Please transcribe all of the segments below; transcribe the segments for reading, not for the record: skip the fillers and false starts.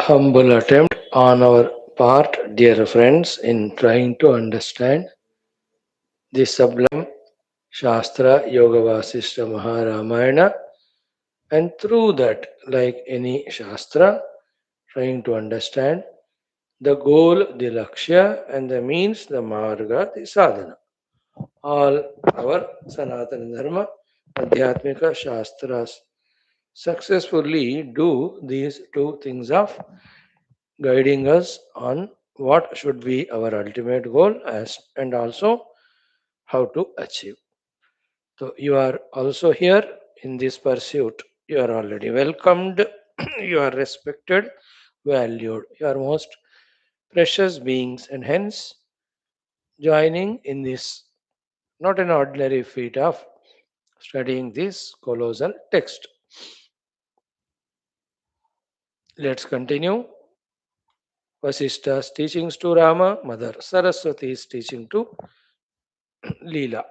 humble attempt on our part, dear friends, in trying to understand the sublime Shastra Yoga Vasishtha Maha Ramayana, and through that, like any Shastra, trying to understand the goal, the Lakshya, and the means, the Marga, the Sadhana. All our Sanatana Dharma, Adhyatmika Shastras successfully do these two things of guiding us on what should be our ultimate goal as and also how to achieve. So you are also here in this pursuit. You are already welcomed, you are respected, valued, you are most precious beings, and hence joining in this not an ordinary feat of studying this colossal text. Let's continue. Vasishta's teachings to Rama, Mother Saraswati's teaching to Leela.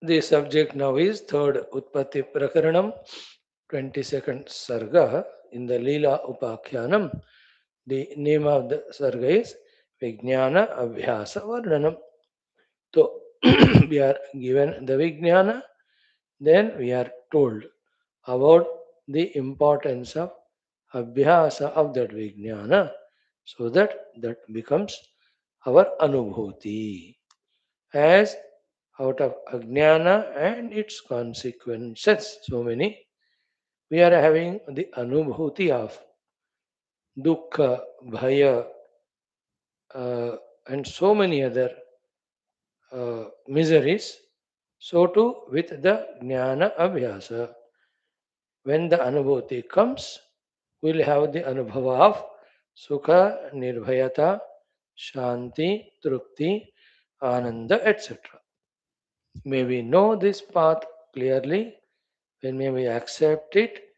The subject now is third Utpatthi Prakaranam, 22nd Sarga in the Leelopakhyanam. The name of the Sarga is VIGNANA ABHYASA VARNANAM. So we are given the Vijnana, then we are told about the importance of Abhyasa of that Vijnana, so that becomes our Anubhuti. As out of Ajnana and its consequences, so many, we are having the Anubhuti of Dukkha, Bhaya, and so many other miseries. So too with the Jnana Abhyasa. When the Anubhuti comes, we'll have the Anubhava of Sukha, Nirbhayata, Shanti, Trupti, Ananda, etc. May we know this path clearly, when may we accept it,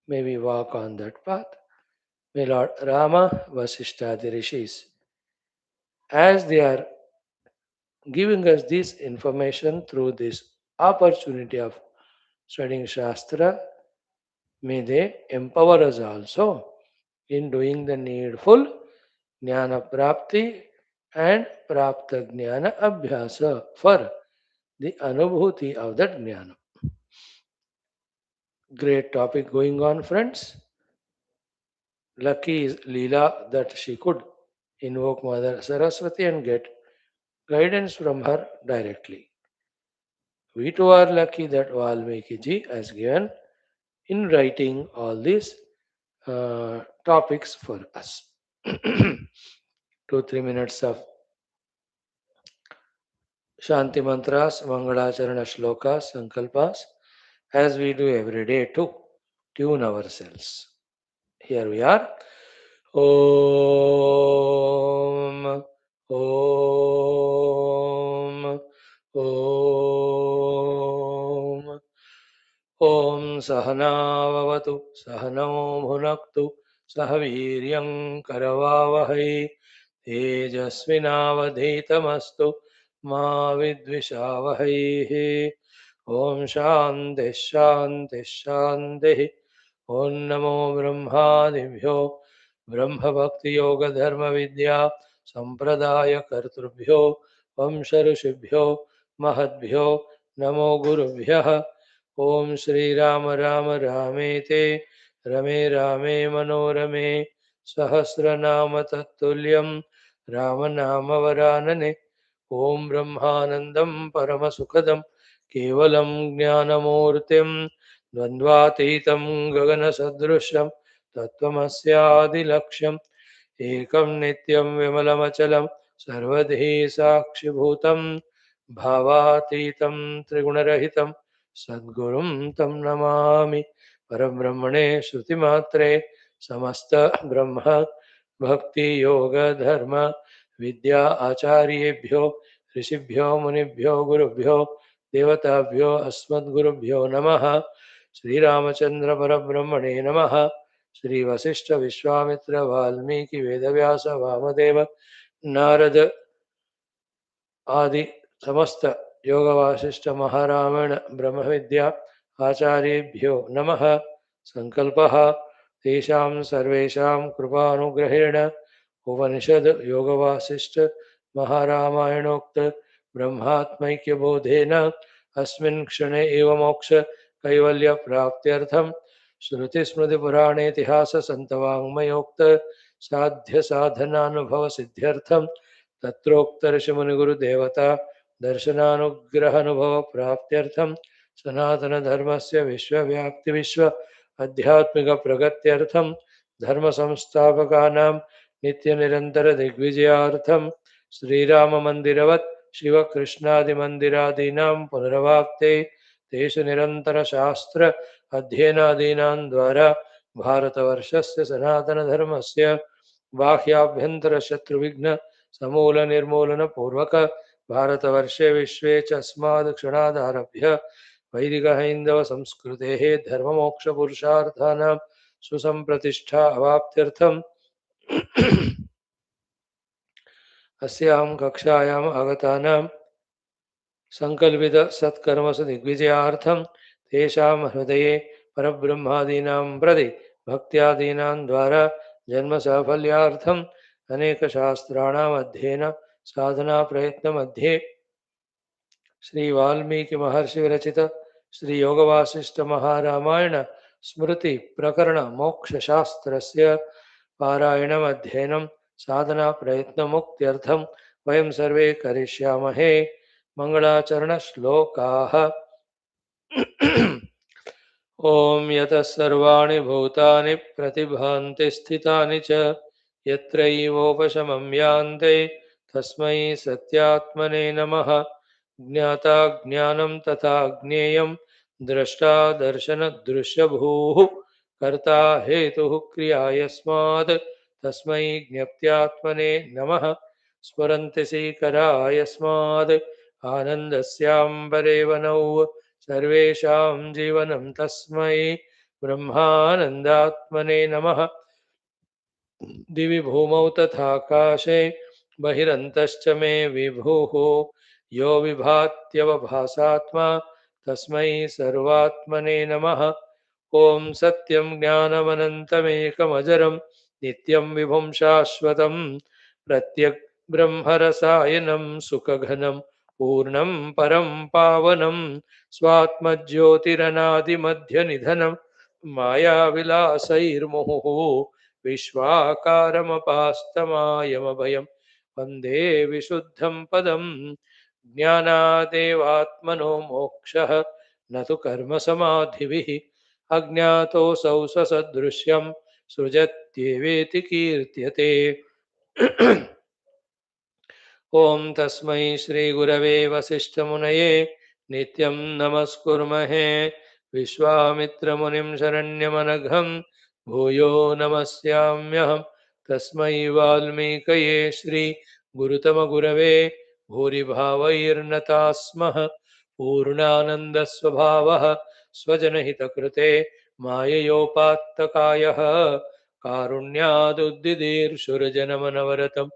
may we walk on that path. May Lord Rama, Vaashishthaadi rishis, as they are giving us this information through this opportunity of studying Shastra, may they empower us also in doing the needful Jnana Prapti and Prapta Jnana Abhyasa for the Anubhuti of that Jnana. Great topic going on, friends. Lucky is Leela that she could invoke Mother Saraswati and get guidance from her directly. We too are lucky that Valmiki ji has given in writing all these topics for us. 2-3 minutes of Shanti mantras, Mangalacharana shlokas, Sankalpas, as we do every day to tune ourselves. Here we are. Om, Om, Om. Om Sahanavavatu, Sahanao Bhunaktu, Sahaviryam Karavavahai, Tejasvinavadhetamastu, Ma Vidvishavahai. Om Shanti Shanti Shanti. Om Namo Brahmadibhyo, Brahma Bhakti Yoga Dharma Vidya, Sampradaya Kartrubhyo, Vamsharishibhyo, Mahadbhyo, Namo Gurubhyaha. Om Shri Ram Ram Ramete Rame Rame Manorame Sahasranama Tattuliyam Ramanama Varanane Om Brahmanandam Paramasukadam Kevalam Jnanamurtim Dvandvatitam Gagana Sadrusham Tattvamasyaadilaksham Ekam Nityam Vimalamachalam Sarvadhi Sakshibhutam Bhavatitam Trigunarahitam Sadgurum Tam Namami Parabrahmane Shrutimatre Samasta Brahma Bhakti Yoga Dharma Vidya Acharyebhyo Rishibhyo Munibhyo Gurubhyo Devatabhyo Asmad Gurubhyo Namaha Sri Ramachandra Parabrahmane Namaha Sri Vasishtha Vishwamitra Valmiki Vedavyasa Vamadeva Narada आदि समस्त योग वासिष्ठ महारामायण ब्रह्म विद्या आचार्येभ्यो नमः संकल्पः तेषां सर्वेषां कृपानुग्रहेण उपनिषद योगवासिष्ठ महारामायणोक्त ब्रह्मात्मैक्यबोधेन अस्मिन् क्षणे एव मोक्ष कैवल्य प्राप्त्यर्थं श्रुतिस्मृतिपुराणेतिहास सन्तवाङ्मयोक्त साध्य साधनानुभव सिद्ध्यर्थं तत्रोक्त ऋषिमुनिगुरुदेवता दर्शनानुग्रहानुभव प्राप्त्यर्थं सनातन धर्मस्य विश्वव्याप्ति विश्व आध्यात्मिक प्रगत्यर्थं धर्म संस्थापकानां नित्य निरंतर दिग्विजयार्थं श्रीराम मंदिरवत् शिव कृष्णादि मंदिरादीनां पुनरवाप्ते तेषु निरंतर शास्त्र अध्ययनादीनां द्वारा भारतवर्षस्य सनातन धर्मस्य बाह्याभ्यंतर शत्रुविघ्न समूल निर्मूलन पूर्वक भारतवर्षे विश्वे च अस्माद् क्षणादारभ्य वैदिक हैंदव संस्कृतेः धर्ममोक्षपुरुषार्थानां सुसंप्रतिष्ठा अवाप्त्यर्थम् अस्यां कक्षायाम् आगतानां संकल्पित सत्कर्मसु दिग्विजयार्थं तेषां हृदये परब्रह्मादीनां प्रति भक्त्यादीनां द्वारा जन्मसाफल्यार्थम् अनेकशास्त्राणाम् अध्ययन साधना प्रयत्न मध्ये श्री वाल्मीकि महर्षि विरचित श्री योग वासिष्ठ महारामायण स्मृति प्रकरण मोक्ष शास्त्रस्य पारायणम् अध्ययनं साधना प्रयत्न मुक्त्यर्थं वयं सर्वे करिष्यामहे। मंगलाचरण श्लोकाः। ओम यतः सर्वाणि भूतानि प्रतिभान्ति स्थितानि च यत्रैवोपशमं यान्ते तस्मै सत्यात्मने नमः। ज्ञाता ज्ञानं तथा ज्ञेयं द्रष्टा दर्शन दृश्यभूः कर्ता हेतुः क्रिया यस्मात् तस्मै ज्ञप्त्यात्मने नमः। स्फुरन्ति सीकरा यस्मात् आनन्दस्याम्बरेवनौ सर्वेषां जीवनं तस्मै ब्रह्मानन्दात्मने नमः। दिवि भूमौ तथाकाशे बहिरन्तश्च मे विभुः यो विभात्यवभासात्मा तस्मै सर्वात्मने नमः। ॐ सत्यं ज्ञानमनन्तमेकमजरं नित्यं विभुं शाश्वतं प्रत्यक् ब्रह्मरसायनं सुखघनं पूर्णं परं पावनं स्वात्मज्योतिरनादिमध्यनिधनं मायाविलासैर्मुहुः विश्वाकारमपास्तमायमभयं वन्दे विशुद्धं पदं। ज्ञानादेवात्मनो मोक्षः न तु कर्मसमाधिभिः अज्ञातोऽसौ स्वसदृश्यं सृजत्येवेति कीर्त्यते। ओम तस्मै श्री गुरवे वसिष्ठमुनये नित्यं नमस्कुर्महे। विश्वामित्रमुनिं शरण्यमनघं भूयो नमस्याम्यहं। तस्मै वाल्मीकये श्री गुरुतमगुरवे भूरिभावैर्नताः स्मः। पूर्णानन्दस्वभावः स्वजनहितकृते माययोपात्तकायः कारुण्यादुद्दिदीर्षुरजनमनवरतं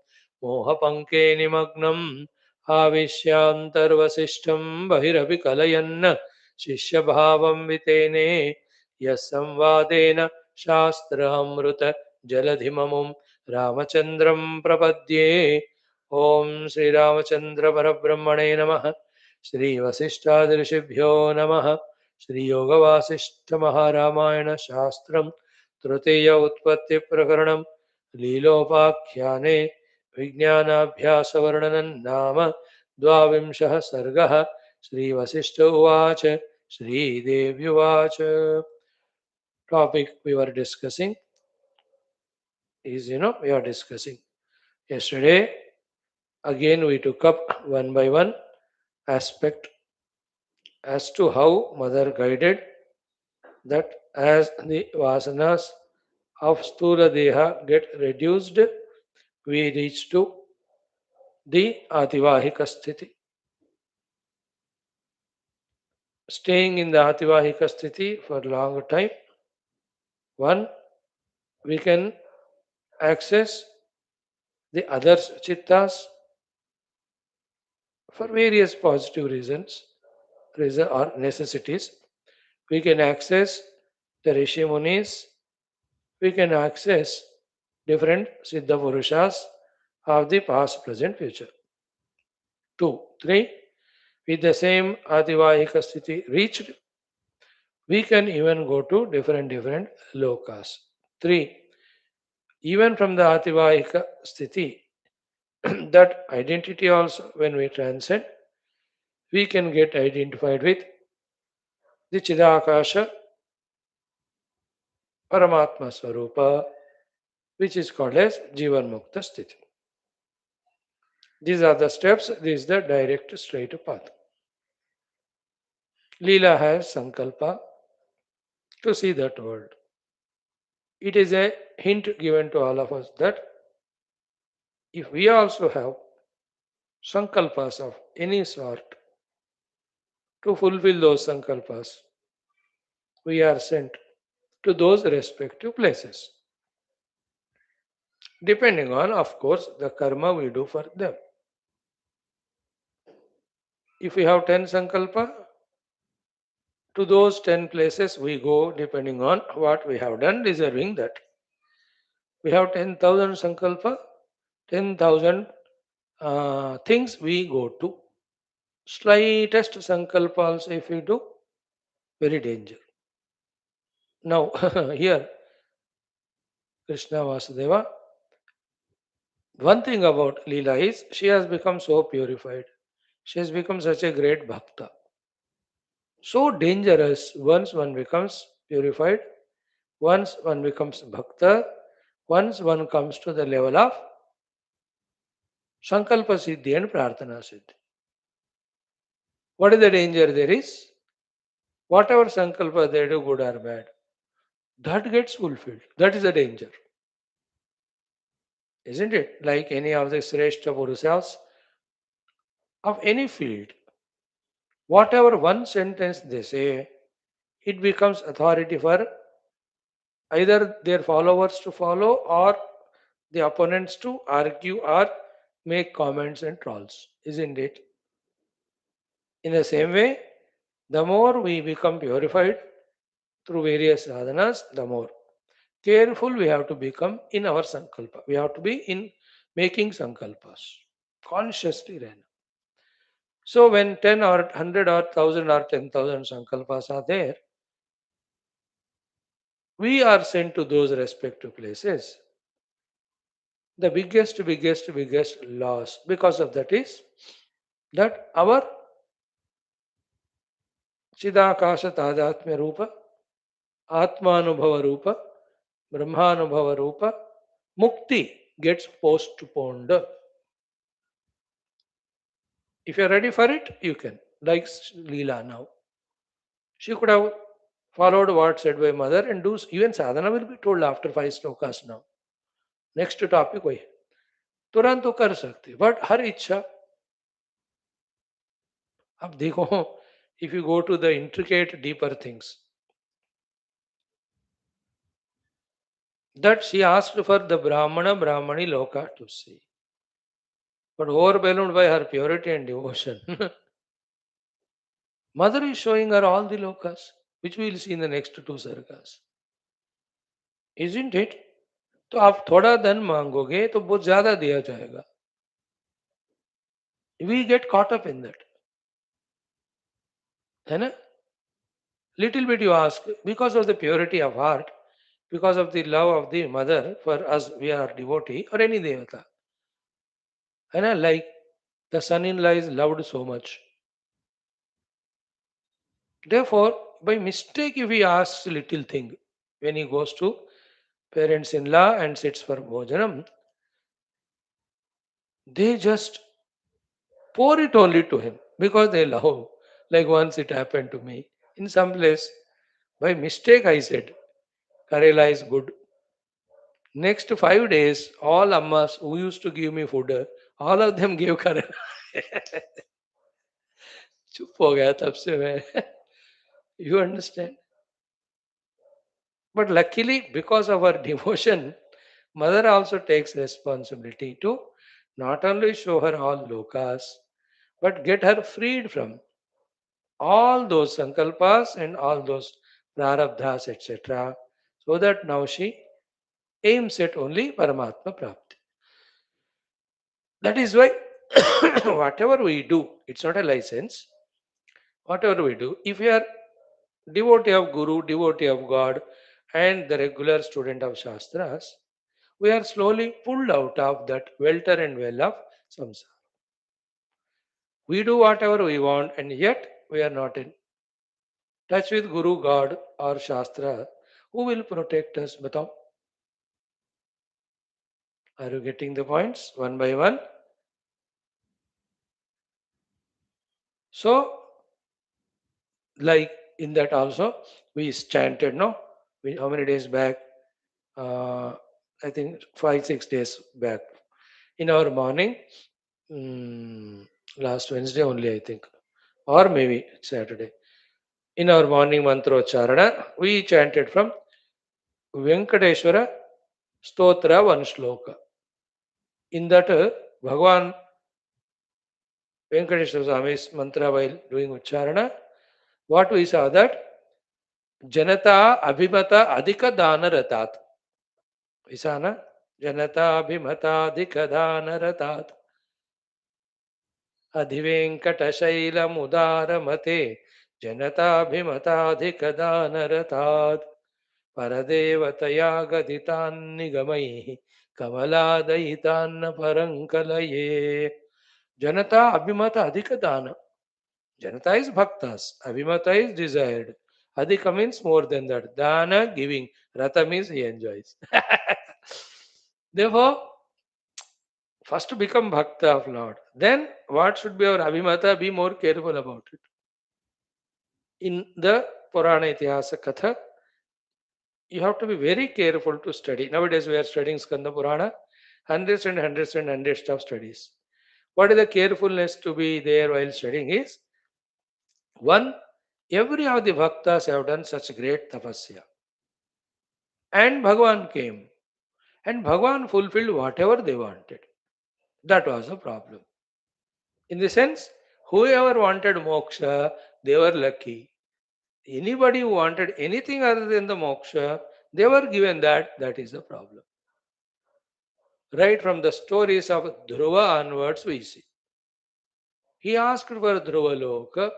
मोहपङ्के निमग्नम् आविश्यान्तर्वसिष्ठं बहिरपि कलयन्न शिष्यभावं वितेने यः संवादेन शास्त्रामृत जलधिममुं रामचन्द्रं प्रपद्ये। ॐ श्रीरामचन्द्र परब्रह्मणे नमः। श्रीवसिष्ठादिऋषिभ्यो नमः। श्रीयोगवासिष्ठमहारामायण शास्त्रं तृतीय उत्पत्ति प्रकरणं लीलोपाख्याने विज्ञानाभ्यासवर्णनं नाम द्वाविंशः सर्गः। श्रीवसिष्ठ उवाच श्रीदेव्युवाच। Topic we were discussing is, we are discussing yesterday. Again we took up one by one aspect as to how mother guided that as the vasanas of sthula deha get reduced, we reach to the ativahika sthiti. Staying in the ativahika sthiti for a long time, one, we can access the other chittas for various positive reasons or necessities. We can access the Rishi Munis, we can access different Siddha Purushas of the past, present, future. 2. 3. With the same Adivahika Sthiti reached, we can even go to different lokas. 3. Even from the Adivahika Sthiti, that identity also, when we transcend, we can get identified with the Chidakasha Paramatma Swarupa, which is called as Jivan Mukta Sthiti. These are the steps, this is the direct straight path. Leela has Sankalpa to see that world. It is a hint given to all of us that if we also have Sankalpas of any sort, to fulfill those Sankalpas, we are sent to those respective places, depending on, of course, the karma we do for them. If we have 10 Sankalpa, to those 10 places we go depending on what we have done, deserving that. We have 10,000 Sankalpa, 10,000 things we go to. Slightest Sankalpa also if we do, very danger. Now, here, Krishna Vasudeva, one thing about Leela is she has become so purified. She has become such a great bhakta. So dangerous once one becomes purified, once one becomes bhakta, once one comes to the level of Sankalpa Siddhi and Prarthana Siddhi. What is the danger there is? Whatever Sankalpa they do, good or bad, that gets fulfilled. That is the danger. Isn't it? Like any of the Shrestha Purusas of any field, whatever one sentence they say, it becomes authority for either their followers to follow or the opponents to argue or make comments and trolls. Isn't it? In the same way, the more we become purified through various sadhanas, the more careful we have to become in our sankalpa. We have to be in making sankalpas consciously. Then. So when 10 or 100 or 1000 or 10,000 sankalpas are there, we are sent to those respective places. The biggest loss because of that is that our Chidakasha Tadatmya Rupa, Atmanubhava Rupa, Brahmanubhava Rupa, Mukti gets postponed. If you are ready for it, you can. Like Leela now. She could have followed what said by mother and do even sadhana will be told after 5 slokas now. Next topic वही तुरंत तो कर सकते but हर इच्छा अब देखो if you go to the intricate deeper things that she asked for the Brahmana Brahmani Loka to see, but overwhelmed by her purity and devotion. Mother is showing her all the lokas, which we will see in the next 2 sargas. Isn't it? तो आप थोड़ा धन मांगोगे तो बहुत ज्यादा दिया जाएगा. We get caught up in that. है ना? Little bit you ask, because of the purity of heart, because of the love of the mother, for us we are devotee or any devata. है ना? Like the son-in-law is loved so much. Therefore, by mistake, if he asks little thing, when he goes to parents-in-law and sits for bhojanam, they just pour it only to him because they love. Like once it happened to me. In some place, by mistake I said, Karela is good. Next 5 days, all ammas who used to give me food, all of them gave Karela. चुप हो गया तब से मैं. You understand? But luckily, because of our devotion, mother also takes responsibility to not only show her all lokas, but get her freed from all those sankalpas and all those prarabdhas, etc. So that now she aims at only Paramatma Prapti. That is why whatever we do, it's not a license. Whatever we do, if we are devotee of Guru, devotee of God, and the regular student of Shastras, we are slowly pulled out of that welter and well of samsara. We do whatever we want, and yet we are not in touch with Guru, God, or Shastra, who will protect us. Batao, are you getting the points one by one? So, like in that also, we chanted, no? How many days back? Uh, I think 5, 6 days back. In our morning, mm, last Wednesday only, I think, or maybe Saturday. In our morning mantrocharana, we chanted from Venkateshwara Stotra one shloka. In that, Bhagavan Venkateshwara Swami's mantra while doing Ucharana, what we saw that Janata Abhimata Adhika Dana Ratat. We saw na? Janata Abhimata Adhika Dana Ratat. Adhivenkatashailam Udaramate Janata Abhimata Adhika Dana Ratat. Paradevataya Gaditan Nigamai Kamaladayitan Parankalaye. Janata Abhimata Adhika Dana. Janata is bhaktas. Abhimata is desired. Adhika means more than that. Dana, giving. Rata means he enjoys. Therefore, first to become bhakta of Lord. Then, what should be our abhimata? Be more careful about it. In the Purana Itihasa Katha, you have to be very careful to study. Nowadays, we are studying Skanda Purana, hundreds and hundreds and hundreds of studies. What is the carefulness to be there while studying is one, every of the bhaktas have done such great tapasya. And Bhagavan came. And Bhagavan fulfilled whatever they wanted. That was the problem. In the sense, whoever wanted moksha, they were lucky. Anybody who wanted anything other than the moksha, they were given that. That is the problem. Right from the stories of Dhruva onwards, we see. He asked for Dhruva Loka.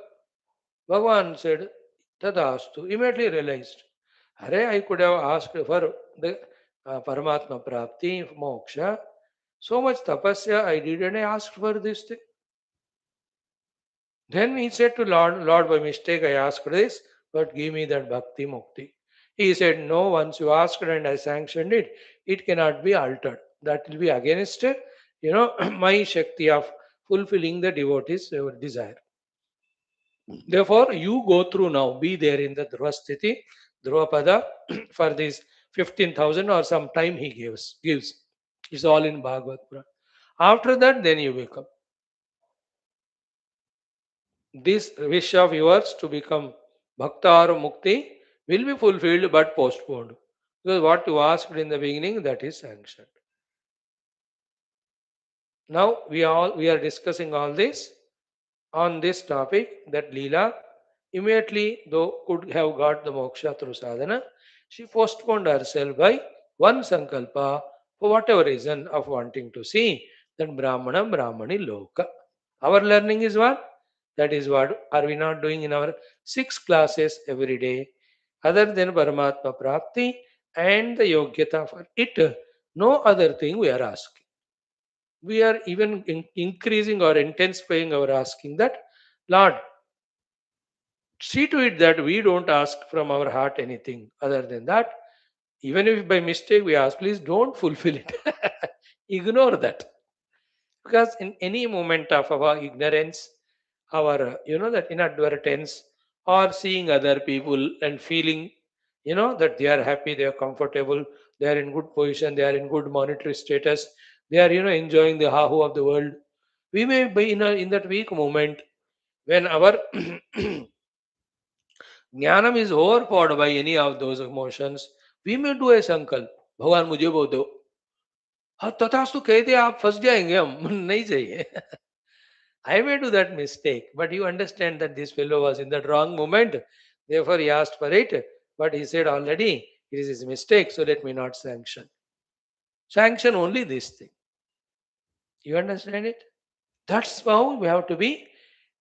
Bhagavan said, Tadastu. Immediately realized, Hare, I could have asked for the Paramatma Prapti, moksha. So much tapasya I did and I asked for this thing. Then he said to Lord, Lord, by mistake I asked this, but give me that bhakti mukti. He said, no, once you asked and I sanctioned it, it cannot be altered. That will be against, my shakti of fulfilling the devotee's desire. Therefore, you go through now, be there in the Dhruvasthiti, Dhruvapada, for this 15,000 or some time he gives. It's all in Bhagavad Purana. After that, then you become. This wish of yours to become Bhakta or Mukti will be fulfilled but postponed. Because what you asked in the beginning, that is sanctioned. Now we are discussing all this on this topic that Leela immediately though could have got the moksha through sadhana, she postponed herself by one sankalpa for whatever reason of wanting to see that Brahmana Brahmani Loka. Our learning is what? That is what are we not doing in our 6 classes every day? Other than Paramatma Prapti and the Yogyata for it, no other thing we are asking. We are even increasing or intensifying our asking that, Lord, see to it that we don't ask from our heart anything other than that. Even if by mistake we ask, please don't fulfill it. Ignore that. Because in any moment of our ignorance, our, that inadvertence, or seeing other people and feeling, that they are happy, they are comfortable, they are in good position, they are in good monetary status, they are, enjoying the hahu of the world. We may be in that weak moment when our jnanam is overpowered by any of those emotions, we may do a sankalp, भगवान मुझे वो दो, हाँ तथास्तु कह दे आप फंस जाएंगे हम नहीं चाहिए. I may do that mistake, but you understand that this fellow was in that wrong moment, therefore he asked for it. But he said already it is his mistake, so let me not sanction. Sanction only this thing. You understand it? That's how we have to be.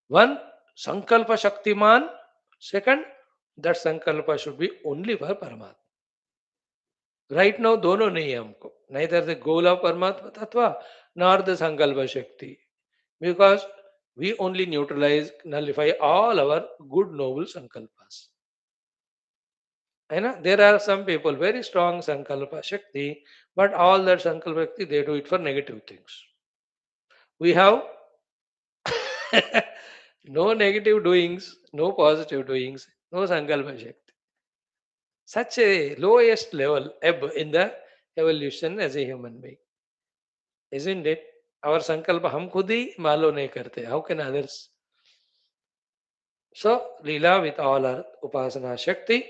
One, Sankalpa Shaktiman. Second, that Sankalpa should be only for Paramatma. Right now, दोनों नहीं है हमको. Neither the goal of Paramatma Tattva nor the Sankalpa Shakti. Because we only neutralize, nullify all our good, noble Sankalpas. There are some people, very strong Sankalpa Shakti, but all that Sankalpa Shakti, they do it for negative things. We have no negative doings, no positive doings, no Sankalpa Shakti. Such a lowest level ebb in the evolution as a human being. Isn't it? Our Sankalpa hum khud hi malo nahi karte. How can others? So, Leela with all our Upasana Shakti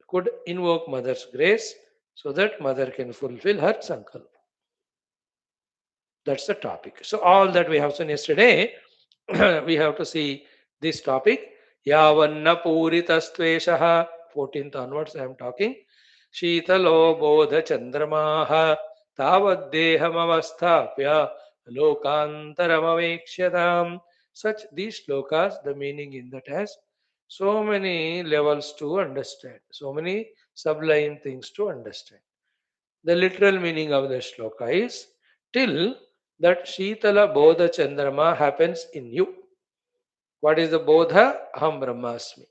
could invoke Mother's grace so that Mother can fulfill her Sankalpa. That's the topic. So, all that we have seen yesterday, we have to see this topic. Yavanna Puritastveshaha, 14th onwards, I am talking. Shitalo Bodha Chandramaha Tavaddeham Lokantaramavekshyatam. Such these slokas, the meaning in that has so many levels to understand, so many sublime things to understand. The literal meaning of the shloka is till that Shitala Bodha Chandrama happens in you. What is the Bodha? Aham Brahmasmi.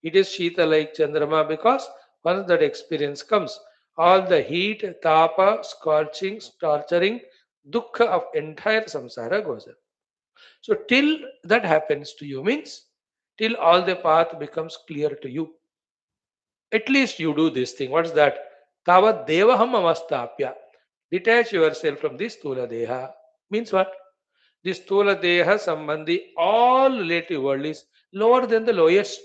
It is Shita like Chandrama because once that experience comes, all the heat, tapa, scorching, torturing, dukkha of entire samsara goes away. So till that happens to you means till all the path becomes clear to you. At least you do this thing. What's that? Tavat devaham avastapya. Detach yourself from this stula deha. Means what? This stula deha sambandhi, all relative world is lower than the lowest.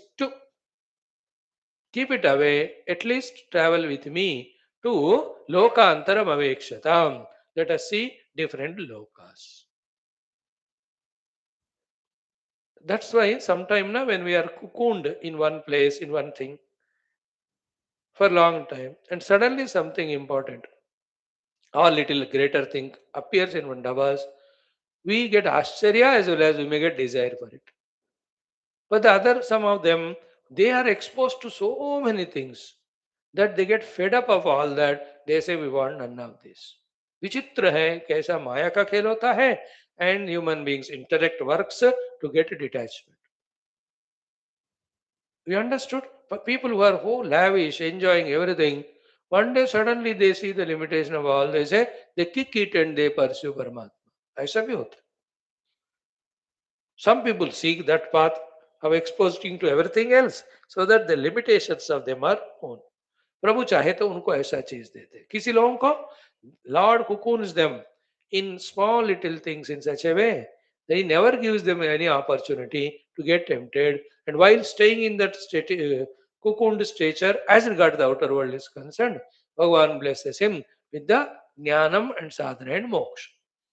Keep it away, at least travel with me to Lokantaram Avekshatam. Let us see different lokas. That's why sometime now when we are cocooned in one place, in one thing, for a long time, and suddenly something important or little greater thing appears in front of us, we get ashcharya as well as we may get desire for it. But the other, some of them, they are exposed to so many things that they get fed up of all that. They say we want none of this. विचित्र है कैसा माया का खेल होता है and human beings intellect works to get detachment. We understood? But people who are so lavish, enjoying everything, one day suddenly they see the limitation of all. They say they kick it and they pursue Paramatma. ऐसा भी होता है. Some people seek that path of exposing to everything else so that the limitations of them are known. प्रभु चाहे तो उनको ऐसा चीज देते. किसी लोगों को Lord cocoons them in small little things in such a way that He never gives them any opportunity to get tempted. And while staying in that cocooned stature, as regard the outer world is concerned, Bhagavan blesses him with the jnanam and sadhana and moksha.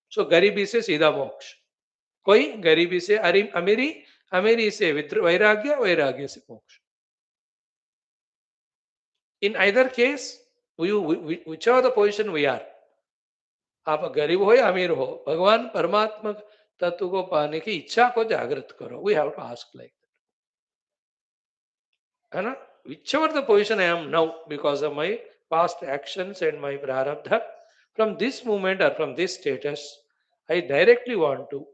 So garibi se सीधा मोक्ष, कोई गरीबी से अमीरी, अमीरी से वैराग्य, वैराग्य से मोक्ष. In either case, whichever the position we are, आप गरीब हो या अमीर हो, भगवान परमात्मा तत्व को पाने की इच्छा को जागृत करो. We have to ask like that. है ना? Whichever the position I am now because of my past actions and my prarabdha, from this moment or from this status, I directly want to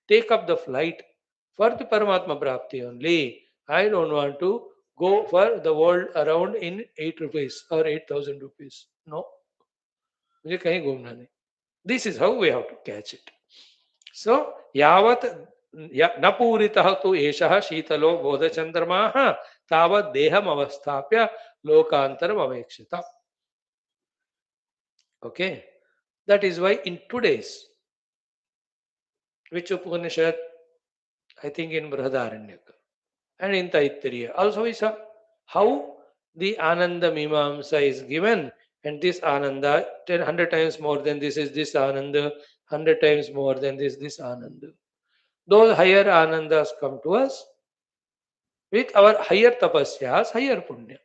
take up the flight for the Paramatma Prapti only. I don't want to go for the world around in 8 rupees or 8,000 rupees. No. मुझे कहीं घूमना नहीं. This is how we have to catch it. So, यावत् न पूरितः तु एषः शीतलो बोधचन्द्रमाः तावत् देहम् अवस्थाप्य लोकान्तरम् अवेक्षित. Okay. That is why in today's, which Upanishad? I think in Brihadaranyaka and in Taittiriya. Also we saw how the Ananda Mimamsa is given, and this Ananda 100 times more than this is this Ananda, 100 times more than this Ananda. Those higher Anandas come to us with our higher tapasyas, higher punya.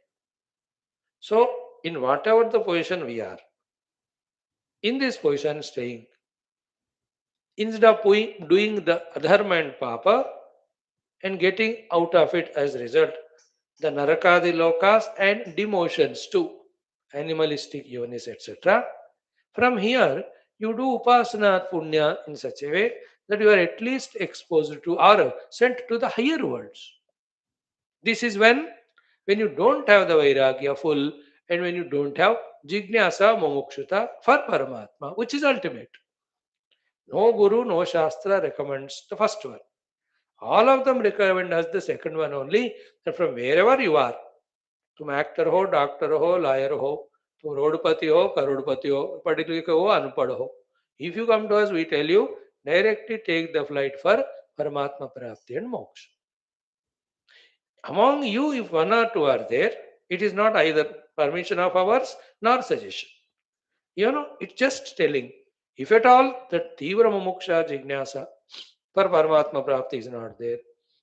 So, in whatever the position we are, in this position staying, instead of doing the adharma and papa and getting out of it as a result, the narakadi lokas and demotions too, animalistic yonis, etc. From here, you do upasana punya in such a way that you are at least exposed to or sent to the higher worlds. This is when you don't have the vairagya full and when you don't have jignasa mumukshita for Paramatma, which is ultimate. No guru, no shastra recommends the first one. All of them recommend us the second one only, that from wherever you are, तुम actor हो, doctor हो, lawyer हो, तुम रोडपति हो, करोड़पति हो, पढ़ लिख हो, अनपढ़ हो, if you come to us, we tell you directly take the flight for Paramatma Prapti and Moksha. Among you, if one or two are there, it is not either permission of ours nor suggestion. It's just telling. If at all that Tivra Mumuksha Jignasa for Paramatma Prapti is not there,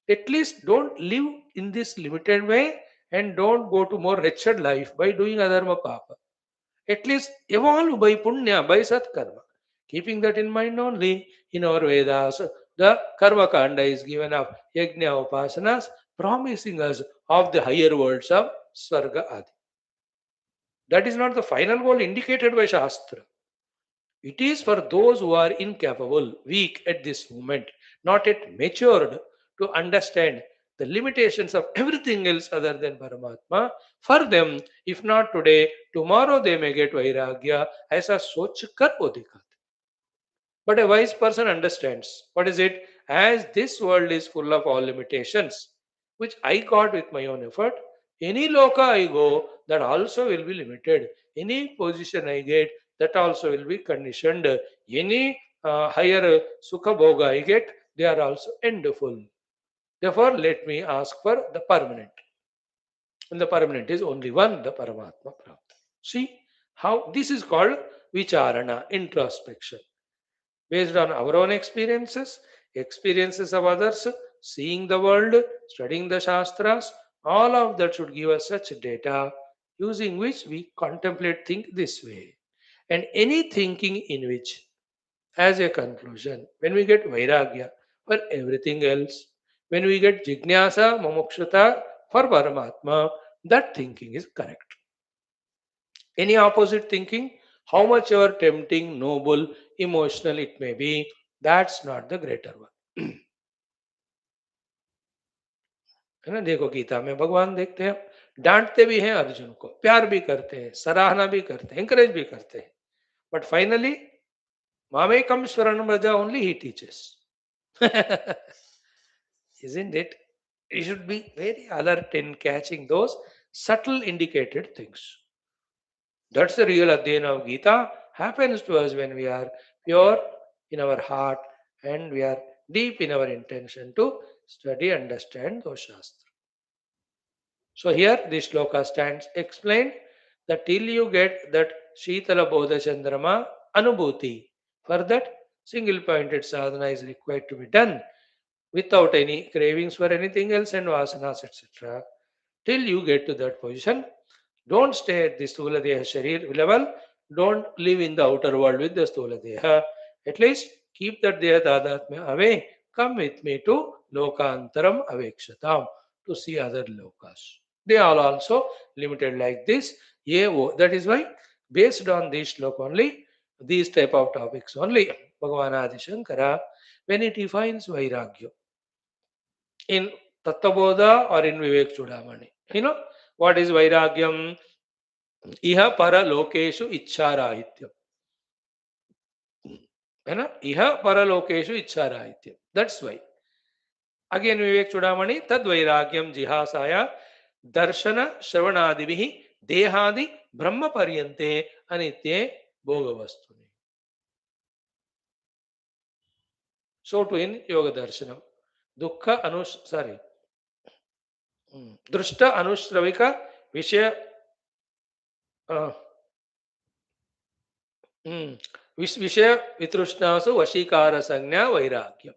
at least don't live in this limited way and don't go to more wretched life by doing adharma papa. At least evolve by punya, by satkarma. Keeping that in mind only, in our Vedas, the karma kanda is given of yajna upasanas, promising us of the higher worlds of Sarga Adi. That is not the final goal indicated by Shastra. It is for those who are incapable, weak at this moment, not yet matured to understand the limitations of everything else other than Paramatma. For them, if not today, tomorrow they may get Vairagya. ऐसा सोच कर वो दिखाते. But a wise person understands. What is it? As this world is full of all limitations, which I got with my own effort, any loka I go, that also will be limited. Any position I get, that also will be conditioned. Any higher sukha bhoga I get, they are also endful. Therefore, let me ask for the permanent. And the permanent is only one, the Paramatma Prapti. See how this is called vicharana, introspection. Based on our own experiences, experiences of others, seeing the world, studying the Shastras, all of that should give us such data using which we contemplate, think this way. And any thinking in which, as a conclusion, when we get Vairagya for everything else, when we get Jignasa, Mumukshata for Paramatma, that thinking is correct. Any opposite thinking, how much ever tempting, noble, emotional it may be, that's not the greater one. है ना? देखो गीता में भगवान देखते हैं, डांटते भी हैं अर्जुन को, प्यार भी करते हैं, सराहना भी करते हैं, encourage भी करते हैं, but finally मामेकम शरणं Vraj only he teaches. Isn't it? You should be very alert in catching those subtle indicated things. That's the real Adhyayana of Gita happens to us when we are pure in our heart and we are deep in our intention to study, understand those Shastra. So here this shloka stands explained that till you get that Shitala Bodha Chandrama Anubhuti, for that single pointed sadhana is required to be done without any cravings for anything else and vasanas, etc. Till you get to that position, don't stay at the Sthula Deha Sharir level. Don't live in the outer world with the Sthula Deha. At least keep that Deha Tadatmya away. Come with me to Lokantaram Avekshatam to see other lokas. They are also limited like this. That is why, based on this slok only, these type of topics only, Bhagavan Adi Shankara, when it defines Vairagya in Tattvabodha or in Vivek Chudamani, what is Vairagyam? Iha para lokeshu ichcharahityam. Iha para lokeshu ichcharahityam. That's why. Again, Vivek Chudamani, tad vairagyam jihasaya darshana shravanadivihi dehadi brahma paryante anitye bhogavastuni. So to in yoga darshanam, dukkha drushta anushravika vishaya Vishaya Vitrushnasu Vashikara Sanya Vairagyam.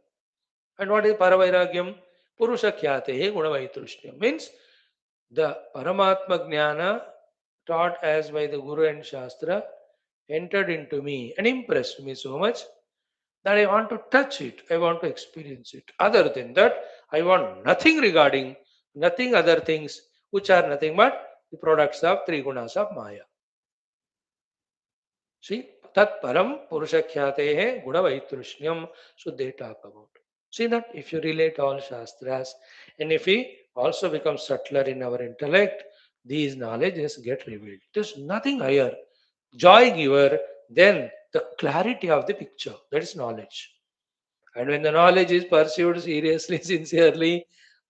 And what is Paravairagyam? Purusha Khyate Guna Vaitrushnyam. Means the Paramatma Jnana taught as by the Guru and Shastra entered into me and impressed me so much that I want to touch it, I want to experience it. Other than that, I want nothing regarding, nothing other things which are nothing but the products of three gunas of Maya. See, Tat Param Purushakhyate Guna Vaitrushnyam. So they talk about. See that if you relate all Shastras and if we also become subtler in our intellect, these knowledges get revealed. There's nothing higher, joy giver than the clarity of the picture. That is knowledge. And when the knowledge is pursued seriously, sincerely,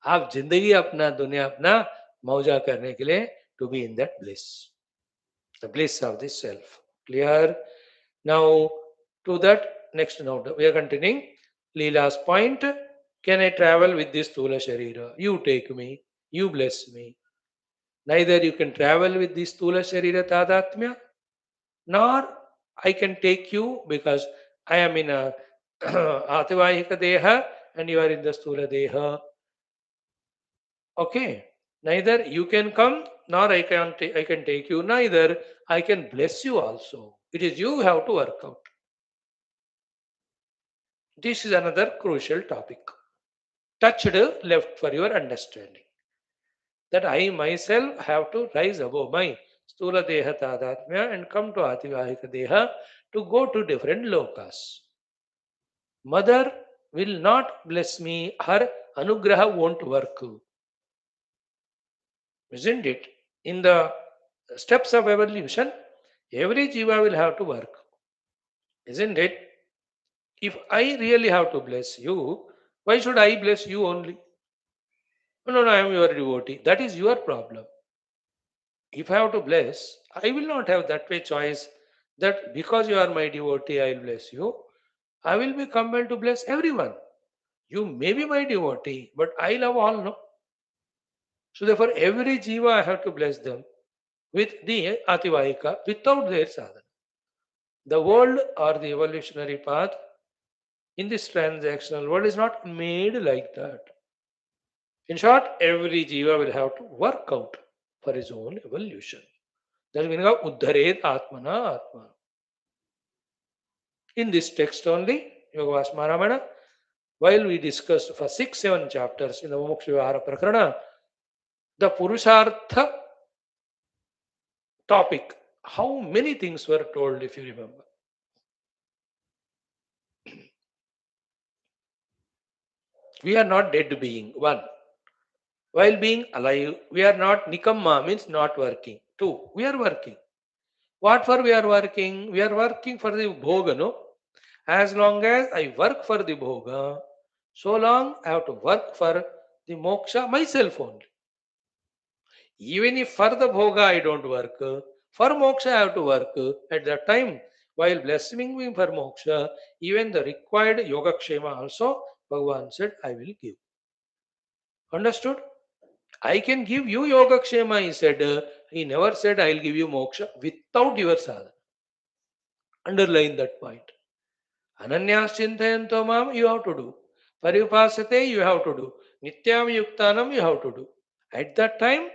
आप जिंदगी अपना दुनिया अपना मौजा करने के लिए to be in that bliss, the bliss of the self. Clear? Now, to that, next note, we are continuing. Leela's point, can I travel with this Stula Sharira? You take me, you bless me. Neither you can travel with this Stula Sharira Tadatmya, nor I can take you because I am in a Ativahika Deha and you are in the Stula Deha. Okay. Neither you can come, nor I can take you, neither I can bless you also. It is you who have to work out. This is another crucial topic. Touched left for your understanding. That I myself have to rise above my Stula Deha Tadatmya and come to Ativahika Deha to go to different lokas. Mother will not bless me, her anugraha won't work. Isn't it? In the steps of evolution, every jiva will have to work. Isn't it? If I really have to bless you, why should I bless you only? No, I am your devotee. That is your problem. If I have to bless, I will not have that way choice that because you are my devotee, I will bless you. I will be compelled to bless everyone. You may be my devotee, but I love all, no? So therefore, every jiva I have to bless them with the Ativahika without their sadhana. The world or the evolutionary path in this transactional world is not made like that. In short, every jiva will have to work out for his own evolution. That's meaning of Uddharet Atmana Atma. In this text only, Yoga Vasmaramana, while we discussed for 6-7 chapters in the Moksha Vihara Prakarana, the Purushartha topic, how many things were told if you remember? We are not dead being, one. While being alive, we are not nikamma, means not working. Two, we are working. What for we are working? We are working for the bhoga, no? As long as I work for the bhoga, so long I have to work for the moksha myself only. Even if for the bhoga I don't work, for moksha I have to work. At that time, while blessing me for moksha, even the required yogakshema also, Bhagavan said, I will give. Understood? I can give you yogakshema, he said. He never said, I'll give you moksha without your sadhana. Underline that point. Ananyas chintayanto mam, you have to do. Paripasate, you have to do. Nityam yuktanam, you have to do. At that time,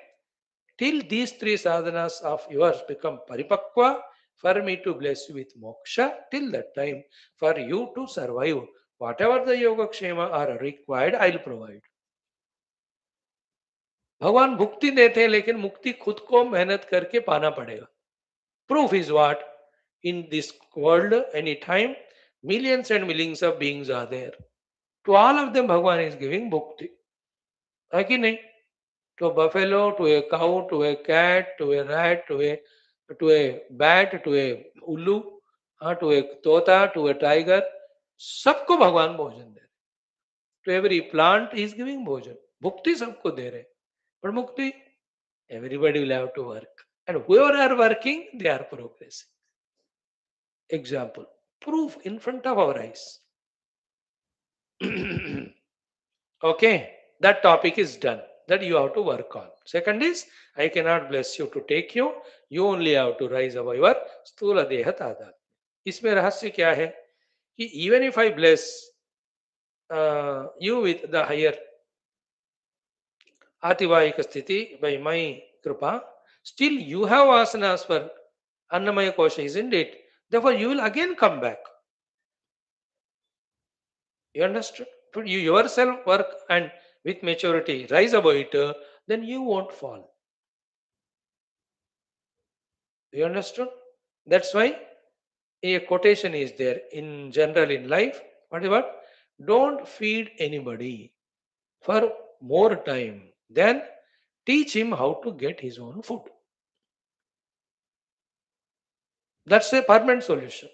till these three sadhanas of yours become paripakwa, for me to bless you with moksha, till that time, for you to survive, whatever the yogakshema are required, I'll provide. भगवान भुक्ति देते हैं लेकिन मुक्ति खुद को मेहनत करके पाना पड़ेगा. Proof is what? In this world, anytime, millions and millions of beings are there. To all of them, Bhagavan is giving bhukti. है कि नहीं? To a buffalo, to a cow, to a cat, to a rat, to a bat, to a ullu, to a tota, to a tiger, सबको भगवान भोजन दे रहे. To every plant he is giving भोजन. भुक्ति सबको दे रहे. But mukti, everybody will have to work. And whoever are working, they are progressing. Example, proof in front of our eyes. Okay, that topic is done. That you have to work on. Second is, I cannot bless you to take you. You only have to rise above your stula deha tadat. इसमें रहस्य क्या है कि even if I bless you with the higher Ativahika sthiti by my kripa, Still, you have asanas for Annamaya Kosha, isn't it? Therefore, you will again come back. You understood? But you yourself work and with maturity rise above it, then you won't fall. You understood? That's why a quotation is there in general in life. What is what? Don't feed anybody for more time. Then teach him how to get his own food. That's a permanent solution.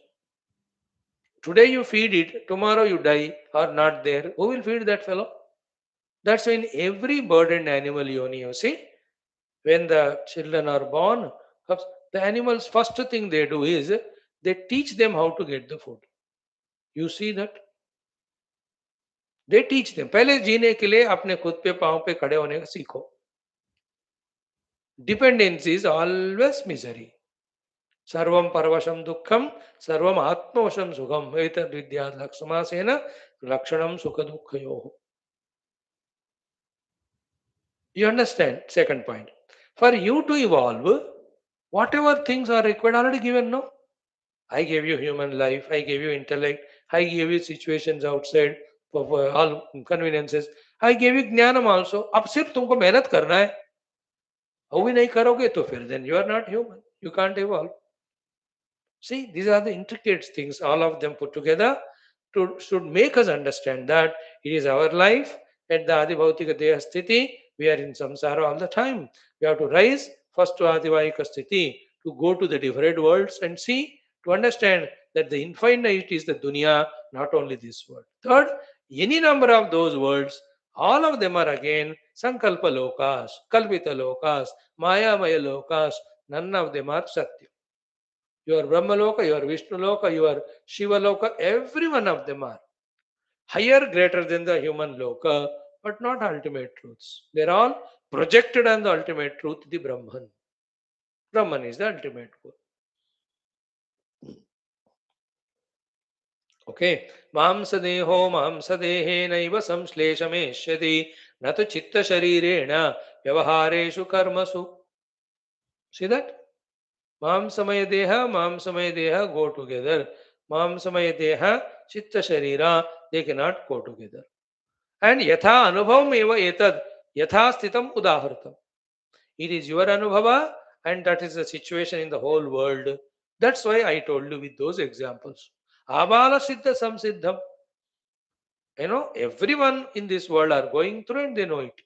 Today you feed it, tomorrow you die or not there. Who will feed that fellow? That's why in every bird and animal yoni, you see, when the children are born, the animals first thing they do is they teach them how to get the food. You see that? They teach them. पहले जीने के लिए अपने खुद पे पाँव पे खड़े होने का सीखो. Dependency is always misery. सर्वं परवशं दुःखं सर्वं आत्मवशं सुखम् एतद् विद्यात् लक्षमासेन लक्षणं सुख दुःखयोः. You understand? Second point. For you to evolve, whatever things are required already given, no? I gave you human life, I gave you intellect, I gave you situations outside for all conveniences. I gave you ज्ञानम also. अब सिर्फ तुमको मेहनत करना है. वो भी नहीं करोगे तो फिर then you are not human. You can't evolve. See, these are the intricate things, all of them put together should make us understand that it is our life at the Adibhautika Deha Sthiti. We are in samsara all the time. We have to rise first to Adivayika Sthiti to go to the different worlds and see, to understand that the infinite is the dunya, not only this world. Third, any number of those worlds, all of them are again Sankalpa Lokas, Kalpita Lokas, Maya Maya Lokas, none of them are Satya. Your Brahma Loka, your Vishnu Loka, your Shiva Loka, every one of them are higher, greater than the human Loka, but not ultimate truths. They're all projected on the ultimate truth, the Brahman. Brahman is the ultimate truth. Okay. Mamsadeho mamsadehenaiva samshleshameshyati natu chitta sharirena vyavahareshu karmasu. See that? Mamsamaya deha go together. Mamsamaya deha, chitta sharira, they cannot go together. And yatha anubhavam eva etad, yatha sthitam udahartam. It is your anubhava, and that is the situation in the whole world. That's why I told you with those examples. Abala siddha samsiddham. You know, everyone in this world are going through and they know it.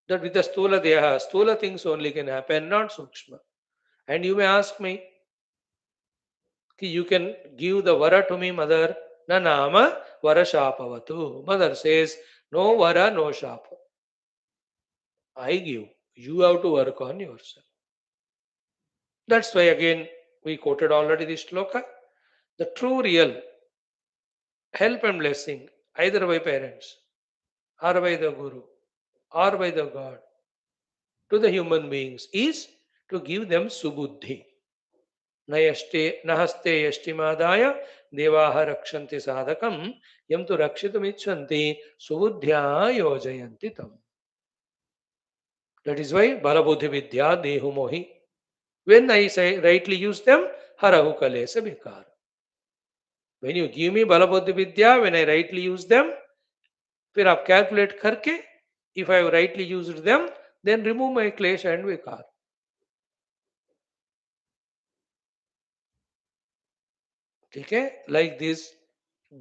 That with the stula deha, stula things only can happen, not sukshma. And you may ask me, you can give the vara to me, mother. Na nama vara shapavatu. Mother says, no vara, no shapa. I give. You have to work on yourself. That's why again we quoted already this shloka. The true real help and blessing, either by parents, or by the Guru, or by the God, to the human beings, is to give them subuddhi. नहस्ते यष्टिमादाय देवाः रक्षन्ति साधकं यं तु रक्षितुमिच्छन्ति सुबुद्ध्या योजयन्ति तम्. That is why balabuddhi vidya dehu mohi. When I say rightly use them, harahu kalesa vikara. When you give me balabuddhi vidya, when I rightly use them, फिर आप calculate करके, if I have rightly used them, then remove my klesha and vikara. Okay, like this,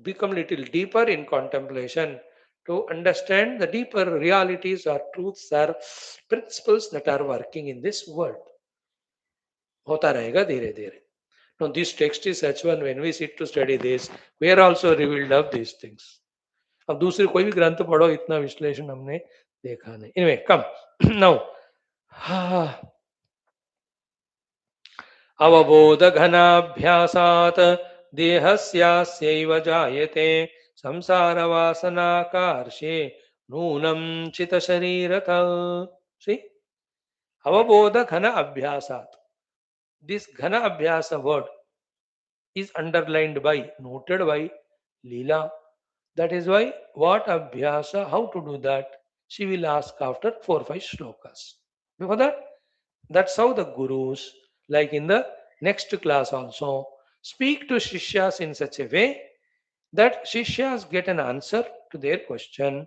become little deeper in contemplation to understand the deeper realities or truths or principles that are working in this world. होता रहेगा धीरे धीरे. Now this text is such one, when we sit to study this, we are also revealed of these things. अब दूसरे कोई भी ग्रंथ पढ़ो, इतना विश्लेषण हमने देखा नहीं. Anyway, come now. अवबोधघनाभ्यासात् देहस्यास्यैव जायते संसारवासनाकार्षे नूनं चितशरीरत. See? Avabodha ghana abhyasat. This ghana abhyasa word is underlined by, noted by Leela. That is why what abhyasa, how to do that, she will ask after 4-5 shlokas. For that, that's how the gurus, like in the next class also, speak to Shishyas in such a way that Shishyas get an answer to their question,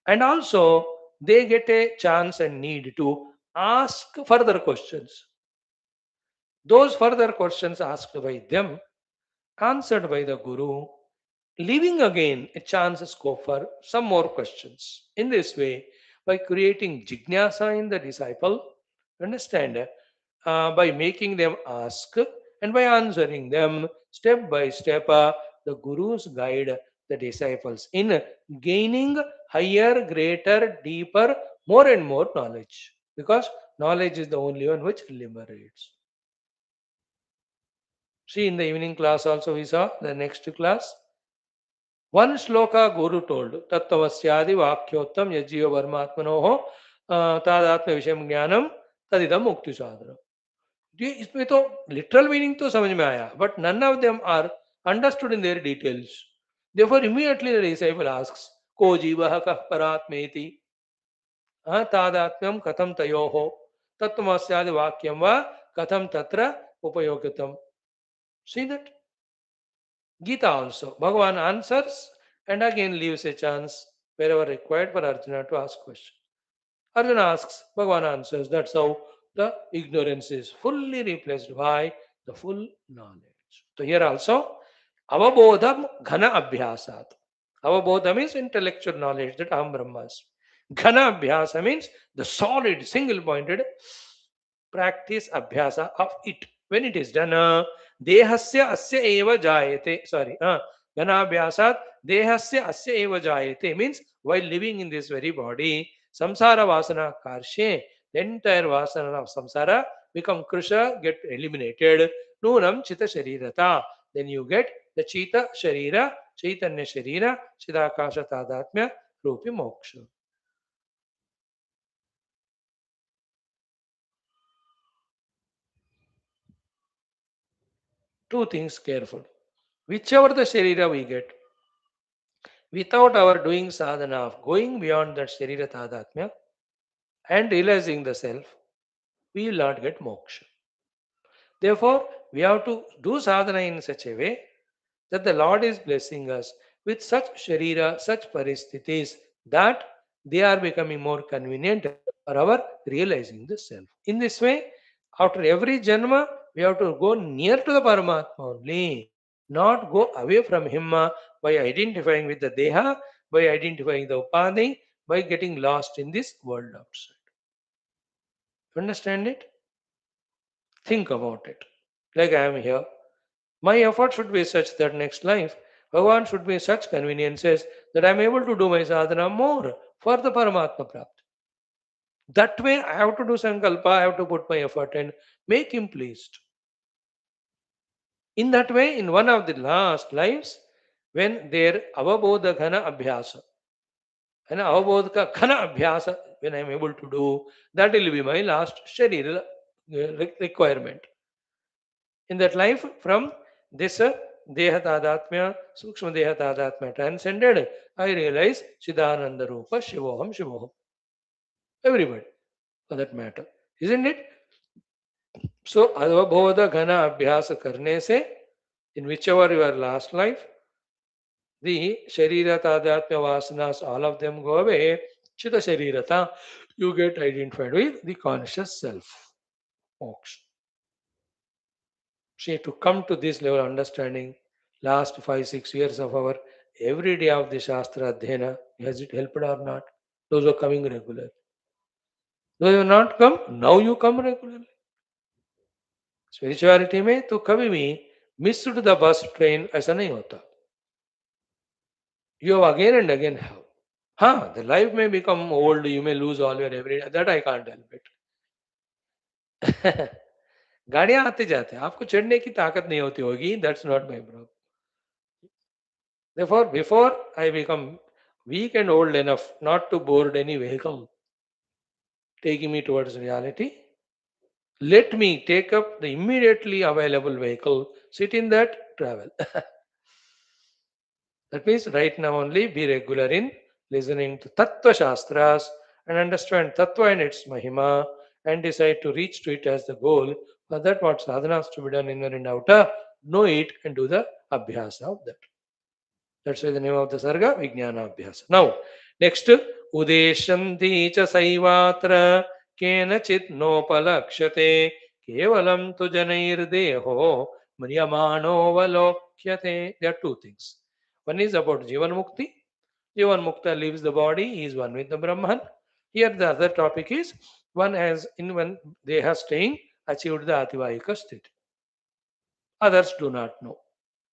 and also they get a chance and need to ask further questions. Those further questions asked by them, answered by the Guru, leaving again a chance scope for some more questions. In this way, by creating jignasa in the disciple, understand, by making them ask and by answering them step by step, the Gurus guide the disciples in gaining higher, greater, deeper, more and more knowledge. Because knowledge is the only one which liberates. See, in the evening class also we saw the next class. One shloka Guru told, Tattvasyadi Vakhyottam Yajiva Varmatmanoho Tadatma Visham Jnanam Tadidam Mukti Sadhana. ये इसमें तो literal meaning तो समझ में आया but none of them are understood in their details therefore immediately the disciple asks को जीवः कः परात्मेति तादात्म्यम कथम तयोः तत्त्वमस्यादि वाक्यम वा कथम तत्र उपयोगितम see that Gita also. Bhagavan answers and again leaves a chance wherever required for Arjuna to ask questions. Arjuna asks, Bhagavan answers. That's how the ignorance is fully replaced by the full knowledge. So here also, avabodham ghana abhyasat. Avabodha means intellectual knowledge that Aham Brahmasmi. Ghana abhyasa means the solid, single-pointed practice abhyasa of it. When it is done, dehasya asya eva jayate. Sorry, ganabhyasat dehasya asya eva jayate means while living in this very body, samsara vasana karshe, the entire vasana of samsara become krusha, get eliminated. Nunam chita sharirata. Then you get the chita sharira, chaitanya sharira, chidakasha tadatmya, rupi moksha. Two things careful. Whichever the sharira we get, without our doing sadhana of going beyond that sharira tadatmya and realizing the self, we will not get moksha. Therefore, we have to do sadhana in such a way that the Lord is blessing us with such sharira, such paristhithis that they are becoming more convenient for our realizing the self. In this way, after every janma, we have to go near to the Paramatma only, not go away from him by identifying with the Deha, by identifying the Upadhi, by getting lost in this world outside. Understand it? Think about it. Like I am here. My effort should be such that next life, Bhagavan should be such conveniences that I am able to do my sadhana more for the Paramatma Prapti. That way, I have to do Sankalpa, I have to put my effort and make him pleased. In that way, in one of the last lives, when their avabodha ghana abhyasa, and avabodha ghana abhyasa, when I am able to do, that will be my last sharira requirement. In that life, from this Deha Tadatmya, Sukshma Deha Tadatmya transcended, I realize Siddhananda Rupa Shivoham Shivoham. Everybody, for that matter. Isn't it? So, Avabodha Ghana Abhyasa Karne se, in whichever your last life, the Sharira Tadatmya Vasanas, all of them go away. Chita Sharirata, you get identified with the conscious self. Moksha. See, to come to this level of understanding, last 5-6 years of our every day of the Shastra Adhyana, has it helped or not? Those who are coming regularly. Those who have not come, now you come regularly. Spirituality में तो कभी भी missed the bus train ऐसा नहीं होता. You have again and again have. हाँ, the life may become old, you may lose all your every day. That I can't help it. गाड़ियां आते जाते हैं, आपको चढ़ने की ताकत नहीं होती होगी. That's not my problem. Therefore, before I become weak and old enough not to board any vehicle taking me towards reality, let me take up the immediately available vehicle, sit in that, travel. That means right now only be regular in listening to Tattva Shastras and understand Tattva and its Mahima and decide to reach to it as the goal. For that, what sadhana has to be done inner and outer, know it and do the abhyasa of that. That's why the name of the sarga, Vijnana Abhyasa. Now, next, Udeshanti cha saivatra kenachit nopalakshate kevalam tu janair deho mriyamano valokhyate. There are two things. One is about Jivan Mukti. Jivan Mukta leaves the body, he is one with the Brahman. Here the other topic is one has in one they have staying achieved the Ativahika state. Others do not know.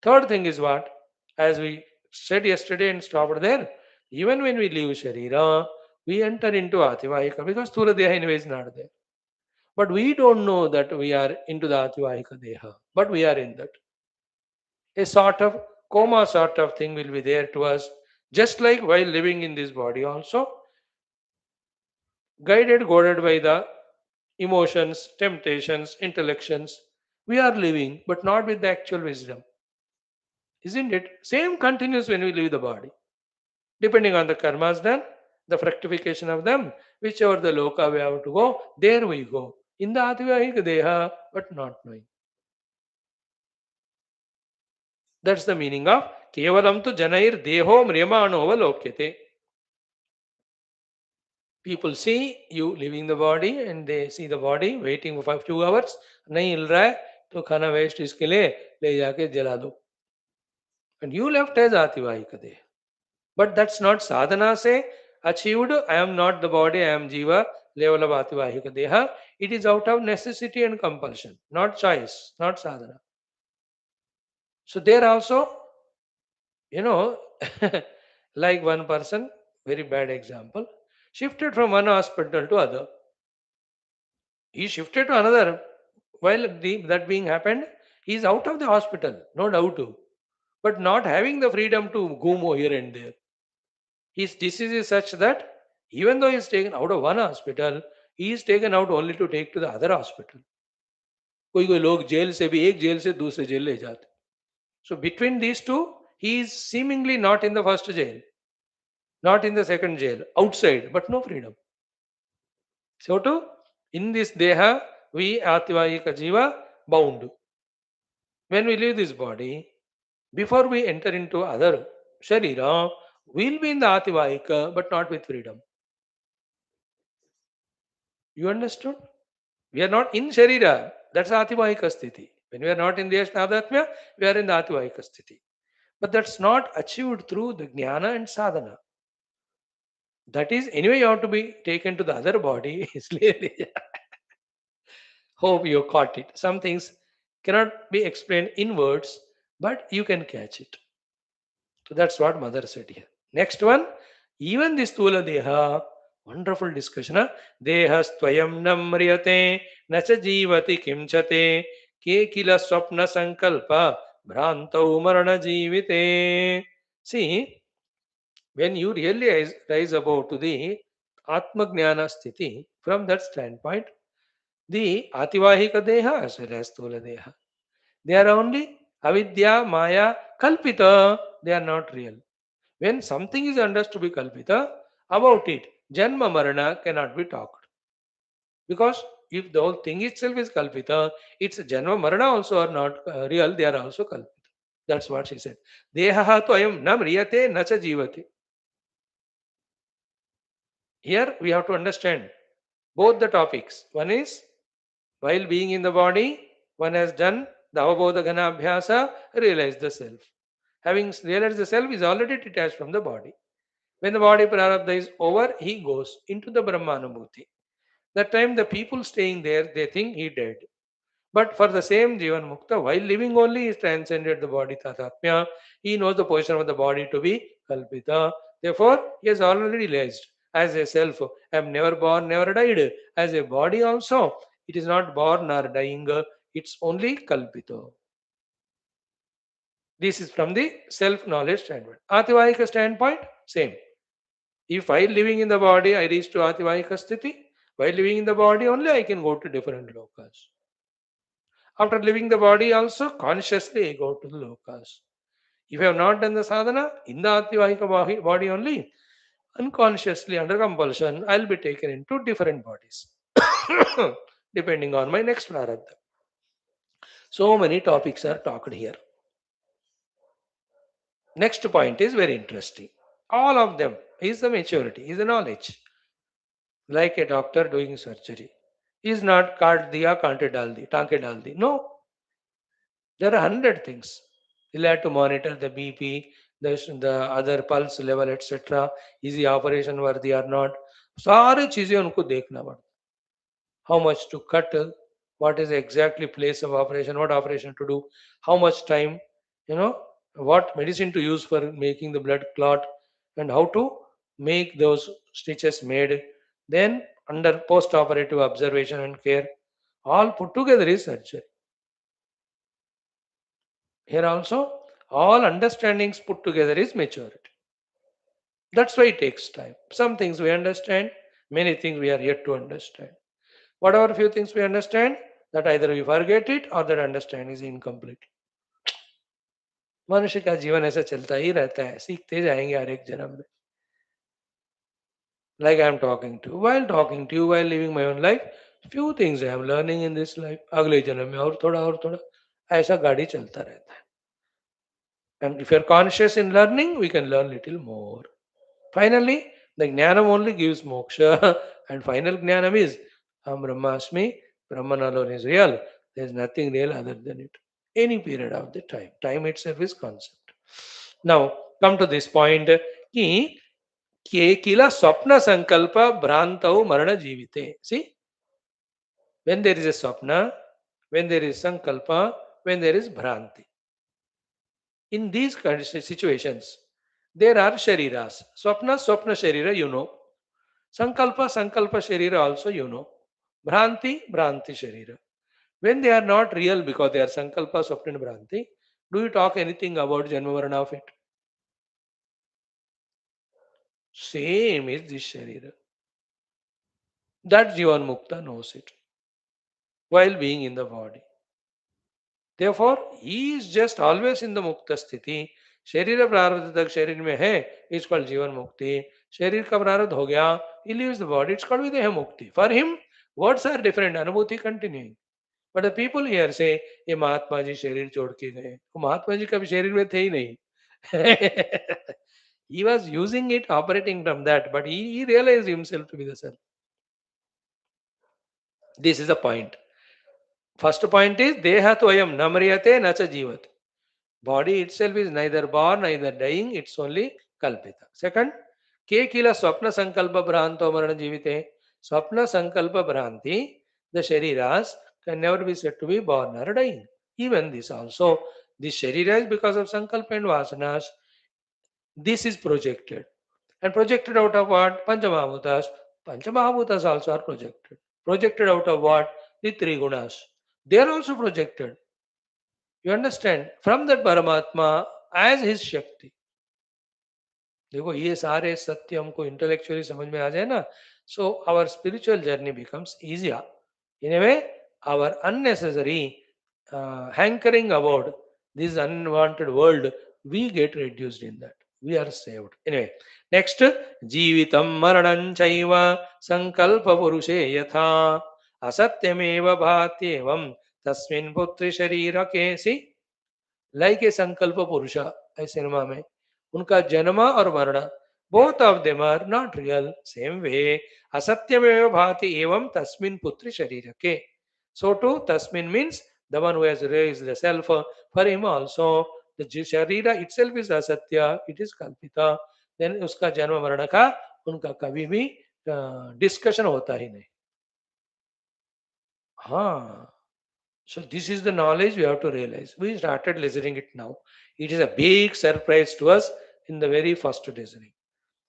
Third thing is what? As we said yesterday and stopped there, even when we leave Sharira, we enter into Ativahika because Sthula Deha anyway is not there. But we don't know that we are into the Ativahika Deha, but we are in that. A sort of coma sort of thing will be there to us, just like while living in this body also, goaded by the emotions, temptations, intellections. We are living, but not with the actual wisdom. Isn't it? Same continues when we leave the body. Depending on the karmas done, the fructification of them, whichever the loka we have to go, there we go. In the Ativahika Deha, but not knowing. That's the meaning of Kevalam tu Janair Deho Mriyamano Lokyate. People see you leaving the body and they see the body waiting for 2 hours. नहीं हिल रहा है तो खाना waste इसके लिए ले जाके जला दो. And you left as Ativahika Deha. But that's not sadhana say achieved. I am not the body, I am jiva, level of Ativahika Deha. It is out of necessity and compulsion, not choice, not sadhana. So there also, you know, like one person, very bad example, shifted from one hospital to other. He shifted to another. While that being happened, he is out of the hospital, no doubt, but not having the freedom to go here and there. His disease is such that even though he is taken out of one hospital, he is taken out only to take to the other hospital. कोई कोई लोग jail से भी एक jail से दूसरे jail ले जाते. So between these two, he is seemingly not in the first jail, not in the second jail, outside, but no freedom. So too, in this deha, we ativayika jiva bound. When we leave this body, before we enter into other sharira, we'll be in the ativayika, but not with freedom. You understood? We are not in Sharira. That's Ativahika Sthiti. When we are not in the Ashtabdatmya, we are in the Ativahika Sthiti. But that's not achieved through the Jnana and Sadhana. That is, anyway, you have to be taken to the other body. Hope you caught it. Some things cannot be explained in words, but you can catch it. So that's what Mother said here. Next one, even this Tula Deha, wonderful discussion. Dehastvayam namriyate nacha jivati kimchate ke kila swapna sankalpa bhrantau marana jivite. See, when you really rise about to the Atma Jnana Sthiti, from that standpoint, the Ativahika Deha as well as Tula Deha, they are only avidya, maya, kalpita, they are not real. When something is understood to be kalpita, about it, janma marana cannot be talked. Because if the whole thing itself is kalpita, its janma marana also are not real, they are also kalpita. That's what she said. Dehaha to ayam nam riyate nacha jivate. Here we have to understand both the topics. One is, while being in the body, one has done the avabodha ghana abhyasa, realized the self. Having realized the self is already detached from the body. When the body prarabdha is over, he goes into the Brahmanubhuti. That time the people staying there, they think he dead. But for the same Jivan Mukta, while living only, he transcended the body Tatatmya. He knows the position of the body to be Kalpita. Therefore, he has already realized as a self, I am never born, never died. As a body also, it is not born nor dying, it's only Kalpita. This is from the self-knowledge standpoint. Ativahika standpoint, same. If while living in the body I reach to Ativahika Sthiti, while living in the body only I can go to different lokas. After leaving the body also, consciously I go to the lokas. If I have not done the sadhana, in the Ativahika body only, unconsciously under compulsion, I'll be taken into different bodies. depending on my next prarabdha. So many topics are talked here. Next point is very interesting. All of them is the maturity, is the knowledge. Like a doctor doing surgery. He is not kaat diya, kaante dal di, taanke dal di. No, there are 100 things. He'll have to monitor the BP, the other pulse level, etc. Is the operation worthy or not? सारी चीजें उनको देखना पड़ता. How much to cut, what is exactly place of operation, what operation to do, how much time, you know, what medicine to use for making the blood clot, and how to make those stitches made. Then under post-operative observation and care, all put together is surgery. Here also, all understandings put together is maturity. That's why it takes time. Some things we understand, many things we are yet to understand. Whatever few things we understand, that either we forget it or that understanding is incomplete. मनुष्य का जीवन ऐसा चलता ही रहता है, सीखते जाएंगे हर एक जन्म में. Like I am talking to you, while living my own life, few things I am learning in this life. अगले जन्म में और थोड़ा ऐसा गाड़ी चलता रहता है. And if you are conscious in learning, we can learn little more. Finally, the Jnanam only gives moksha, and final Jnanam is Am Brahmasmi, Brahman alone is real. There is nothing real other than it. Any period of the time. Time itself is concept. Now, come to this point. कि किला स्वप्न संकल्प भ्रांतौ मरण जीविते. See, when there is a swapna, when there is sankalpa, when there is bhranti. In these kind of situations, there are shariras. Swapna, swapna sharira, you know. Sankalpa, sankalpa sharira also you know. Bhranti, bhranti sharira. When they are not real because they are sankalpa, swapna and bhranti, do you talk anything about Janmavarana of it? Same is this sharira. That Jivan Mukta knows it while being in the body. Therefore, he is just always in the Mukta Sthiti. शरीर प्रारब्ध तक शरीर में है, it's called जीवन मुक्ति. शरीर का प्रारब्ध हो गया, he leaves the body, it's called विदेह मुक्ति. For him, words are different, अनुभूति continuing. But the people here say, ये महात्मा जी शरीर छोड़ के गए. वो महात्मा जी कभी शरीर में थे ही नहीं. He was using it, operating from that, but he realized himself to be the self. This is the point. First point is, deha toyam namriyate nacha jivat. Body itself is neither born, neither dying, it's only kalpita. Second, ke kila swapna sankalpa bhranto marana jivite. Swapna sankalpa bhranti, the shariras can never be said to be born or dying. Even this also, this sharira is because of sankalpa and vasanas. This is projected. And projected out of what? Panchamahabhutas. Panchamahabhutas also are projected. Projected out of what? The three gunas. They are also projected. You understand? From that Paramatma as his Shakti. देखो ये सारे सत्य हमको intellectually समझ में आ जाए ना, so our spiritual journey becomes easier. In a way, our unnecessary hankering about this unwanted world, we get reduced in that. We are saved. Anyway, next, जीवितं मरणं चैव संकल्प पुरुषे यथा असत्यमेव भात्येवं तस्मिन् पुत्र शरीरके. See, like a sankalpa purusha, a cinema में उनका जन्म और मरण, both of them are not real. Same way, asatyamev bhati evam tasmin putri sharirake. So too, tasmin means the one who has raised the self. For him also, the sharira itself is asatya, it is kalpita. Then उसका जन्म मरण का उनका कभी भी discussion होता ही नहीं. हाँ. So this is the knowledge we have to realize. We started listening it now. It is a big surprise to us in the very first listening.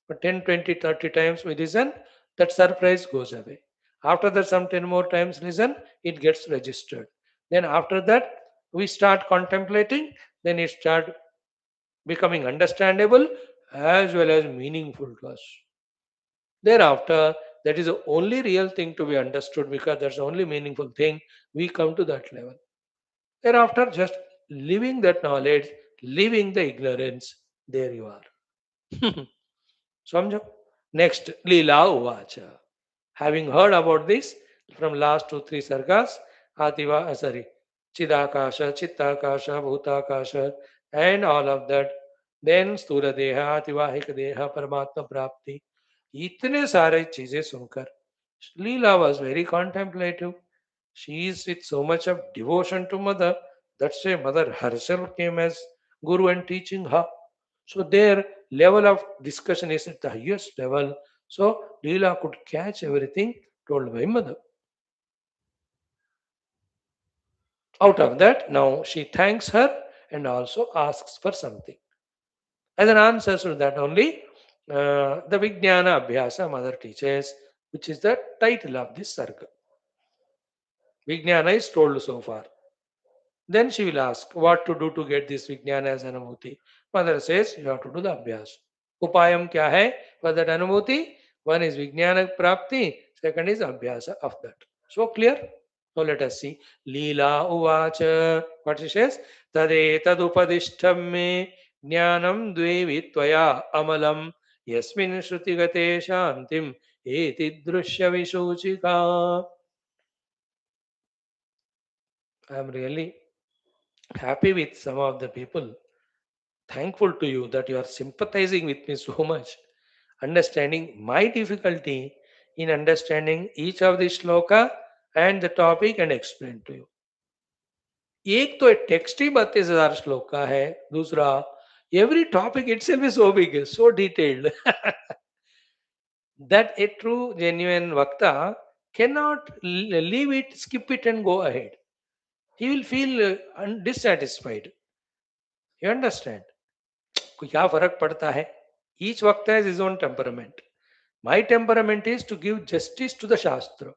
But 10, 20, 30 times we listen, that surprise goes away. After that, some 10 more times listen, it gets registered. Then after that, we start contemplating, then it start becoming understandable as well as meaningful to us. Thereafter, that is the only real thing to be understood because that's the only meaningful thing. We come to that level. Thereafter, just living that knowledge, living the ignorance, there you are. समझो. Next, Leela Uvacha. Having heard about this, from last 2 3 sargas, Ativa, sorry, Chidakasha, Chittakasha, Bhutakasha, and all of that. Then Sthula Deha, Ativahik Deha, Paramatma Prapti. इतने सारे चीजें सुनकर Leela was very contemplative. She is with so much of devotion to mother. That's why mother herself came as guru and teaching her. So their level of discussion is at the highest level. So Leela could catch everything told by mother. Out of that, now she thanks her and also asks for something. As an answer to that only, the Vijnana Abhyasa mother teaches, which is the title of this sarga. Vijnana is told so far. Then she will ask what to do to get this Vijnana as Anubhuti. Mother says you have to do the Abhyas. Upayam kya hai for that Anubhuti? One is Vijnana Prapti, second is Abhyasa of that. So clear? Now let us see. Leela Uvacha. What she says? Tade tadupadishtam me jnanam dve vitvaya amalam yasmin shrutigate shantim eti drushya vishuchika. I am really happy with some of the people, thankful to you that you are sympathizing with me so much, understanding my difficulty in understanding each of the shloka and the topic and explain to you. एक तो text ही 32,000 श्लोक का है, दूसरा every topic itself is so big, so detailed that a true genuine vakta cannot leave it, skip it and go ahead. He will feel dissatisfied. You understand? क्या फर्क पड़ता है? Each vakta has his own temperament. My temperament is to give justice to the Shastra.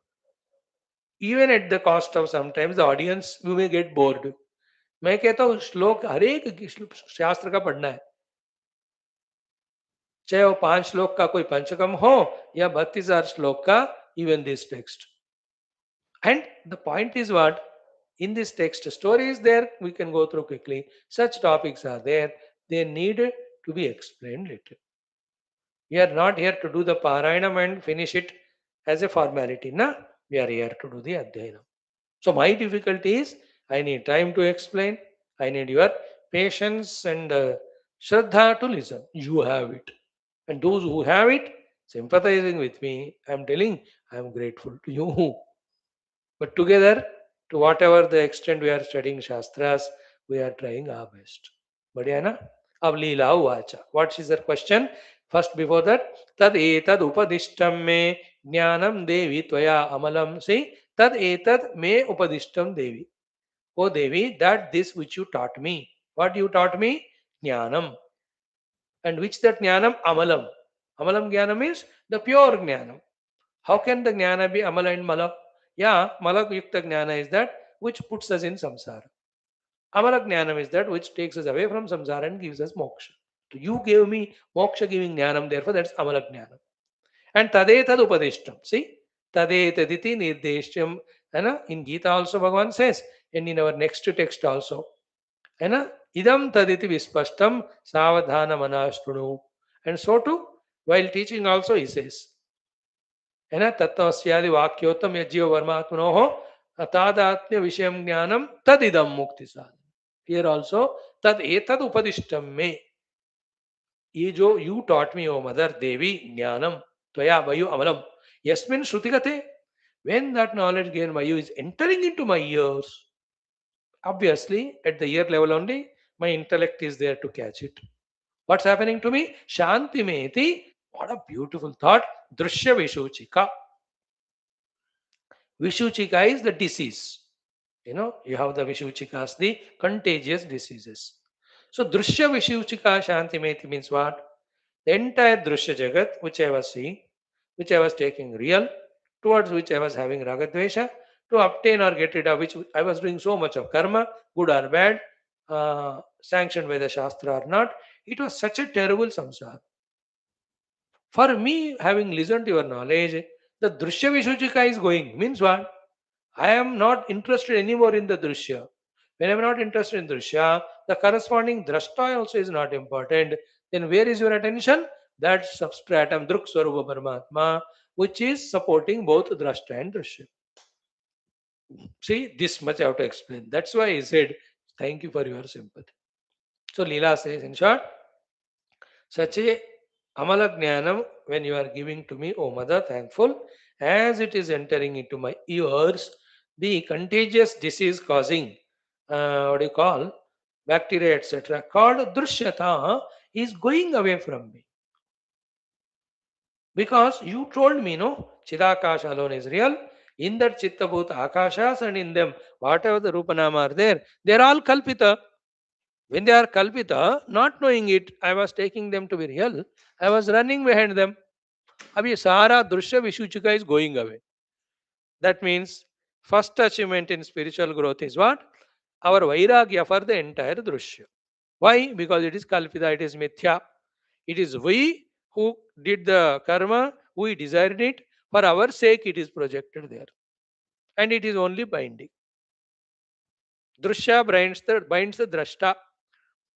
Even at the cost of sometimes the audience you may get bored. मैं कहता हूँ श्लोक हर एक शास्त्र का पढ़ना है, चाहे वो 5 श्लोक का कोई पंचकम हो या 32,000 श्लोक का, even this text. And the point is what? In this text, story is there, we can go through quickly. Such topics are there, they need to be explained later. We are not here to do the Parayanam and finish it as a formality. Na? We are here to do the Adhyayanam. So my difficulty is I need time to explain. I need your patience and Shraddha to listen. You have it. And those who have it, sympathizing with me, I am telling, I am grateful to you. But together, to whatever the extent we are studying Shastras, we are trying our best. Badhiya na? Ab Leela Uvacha. What is the question? First, before that, Tad etad upadishtam me jnanam devi tvaya amalam. See, Tad etad me upadishtam devi. O Devi, that this which you taught me. What you taught me? Jnanam. And which that jnanam? Amalam. Amalam jnanam is the pure jnanam. How can the jnana be amala and mala? Yeah, mala yukta jnana is that which puts us in samsara. Amala jnanam is that which takes us away from samsara and gives us moksha. So you gave me moksha giving jnanam, therefore that's amala jnanam. And tadetad upadishtam. See, tadetaditi nirdeshtam. In Gita also Bhagavan says, and in our next text also. Idam taditi vispashtam savadhana manashrunu. And so too, while teaching also he says, है ना तत्वस्यादि वाक्योत्तम यज्ञो वर्मात्मनो हो तादात्म्य विषय ज्ञानम तदिदम मुक्ति साधन. Here also तद एतद उपदिष्टम में, ये जो you taught me O mother देवी ज्ञानम त्वया वयु अमलम यस्मिन श्रुतिगते, when that knowledge gained by you is entering into my ears, obviously at the ear level only my intellect is there to catch it. What's happening to me? Shanti meti. What a beautiful thought. Drushya Vishuchika. Vishuchika is the disease. You have the Vishuchikas, the contagious diseases. So Drushya Vishuchika Shanti meti means what? The entire Drushya Jagat, which I was seeing, which I was taking real, towards which I was having Ragadvesha, to obtain or get rid of which I was doing so much of karma, good or bad, sanctioned by the Shastra or not. It was such a terrible samsara. For me, having listened to your knowledge, the Drushya Vishuchika is going. Means what? I am not interested anymore in the Drushya. When I am not interested in Drushya, the corresponding Drashta also is not important. Then where is your attention? That substratum Druk Swarupa Paramatma, which is supporting both Drashta and Drushya. See, this much I have to explain. That's why he said, thank you for your sympathy. So Leela says, in short, such a amala jnanam, when you are giving to me, O mother, thankful, as it is entering into my ears, the contagious disease causing, what do you call, bacteria, etc., called drushyata, is going away from me. Because you told me, no, Chidakasha alone is real. In that Chittabhuta Akashas and in them, whatever the Rupanama are there, they are all Kalpita. When they are Kalpita, not knowing it, I was taking them to be real. I was running behind them. Abhi Sara Drushya Vishuchika is going away. That means first achievement in spiritual growth is what? Our Vairagya for the entire Drushya. Why? Because it is Kalpita, it is Mithya. It is we who did the karma, we desired it. For our sake, it is projected there. And it is only binding. Drushya binds the drashta.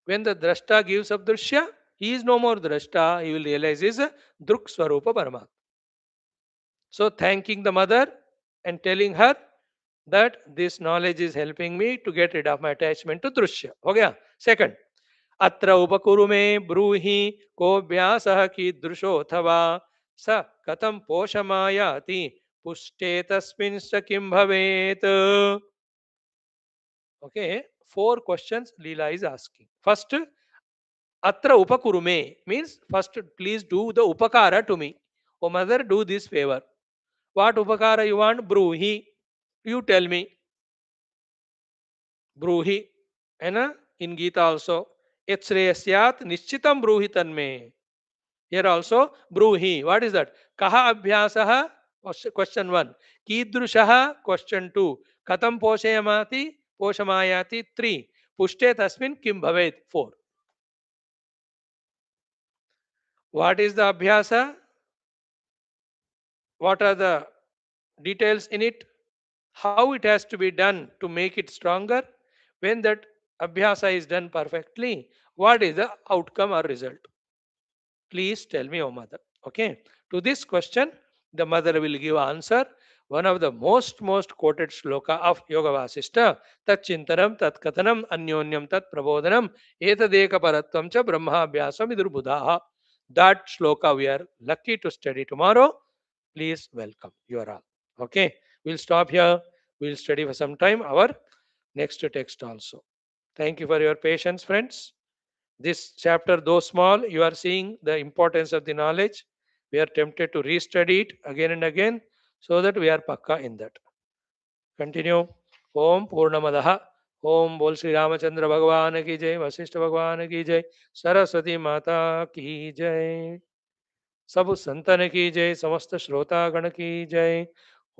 When the drashta gives up drushya, he is no more drashta. He will realize is druk swarupa parama. So thanking the mother and telling her that this knowledge is helping me to get rid of my attachment to drushya. हो गया? Second, अत्र उपकुरु मे ब्रूहि को व्यासः कीदृशोऽथवा स कथं पोषमायाति पुष्टे तस्मिंश्च किं भवेत्. Okay, four questions Leela is asking. First, atra upakuru me means first please do the upakara to me. Oh mother, do this favor. What upakara you want? Bruhi. You tell me. Bruhi. And in Gita also. Yat nishchitam bruhi tanme. Here also, bruhi. What is that? Kaha abhyasaha? Question 1. Kidrushaha? Question 2. Katam poshayamati? Poshamayati? 3. Pushte tasmin kim bhavet? 4. What is the abhyasa? What are the details in it? How it has to be done to make it stronger? When that abhyasa is done perfectly, what is the outcome or result? Please tell me, O mother. Okay. To this question, the mother will give answer. One of the most quoted shloka of Yoga Vaashishtha, Tat Chintanam, Tat Kathanam, Anyonyam, Tat Prabodhanam, Etadeka Paratvam cha Brahma Abhyasam Idurbuddhaha. That shloka we are lucky to study tomorrow. Please welcome. You are all. Okay. We'll stop here. We'll study for some time our next text also. Thank you for your patience, friends. This chapter, though small, you are seeing the importance of the knowledge. We are tempted to restudy it again and again so that we are pakka in that. Continue. Om Purnamadaha. Om Bol Sri Ramachandra Bhagwan ki jai, Vaashishtha Bhagwan ki jai, Saraswati Mata ki jai. सब संतन की जय, समस्त श्रोता गण की जय.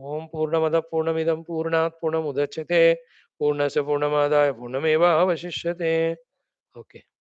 ओम पूर्णमद पूर्णमिदं पूर्णात् पूर्णमुदच्यते पूर्णस्य पूर्णमादाय पूर्णमेवावशिष्यते. ओके.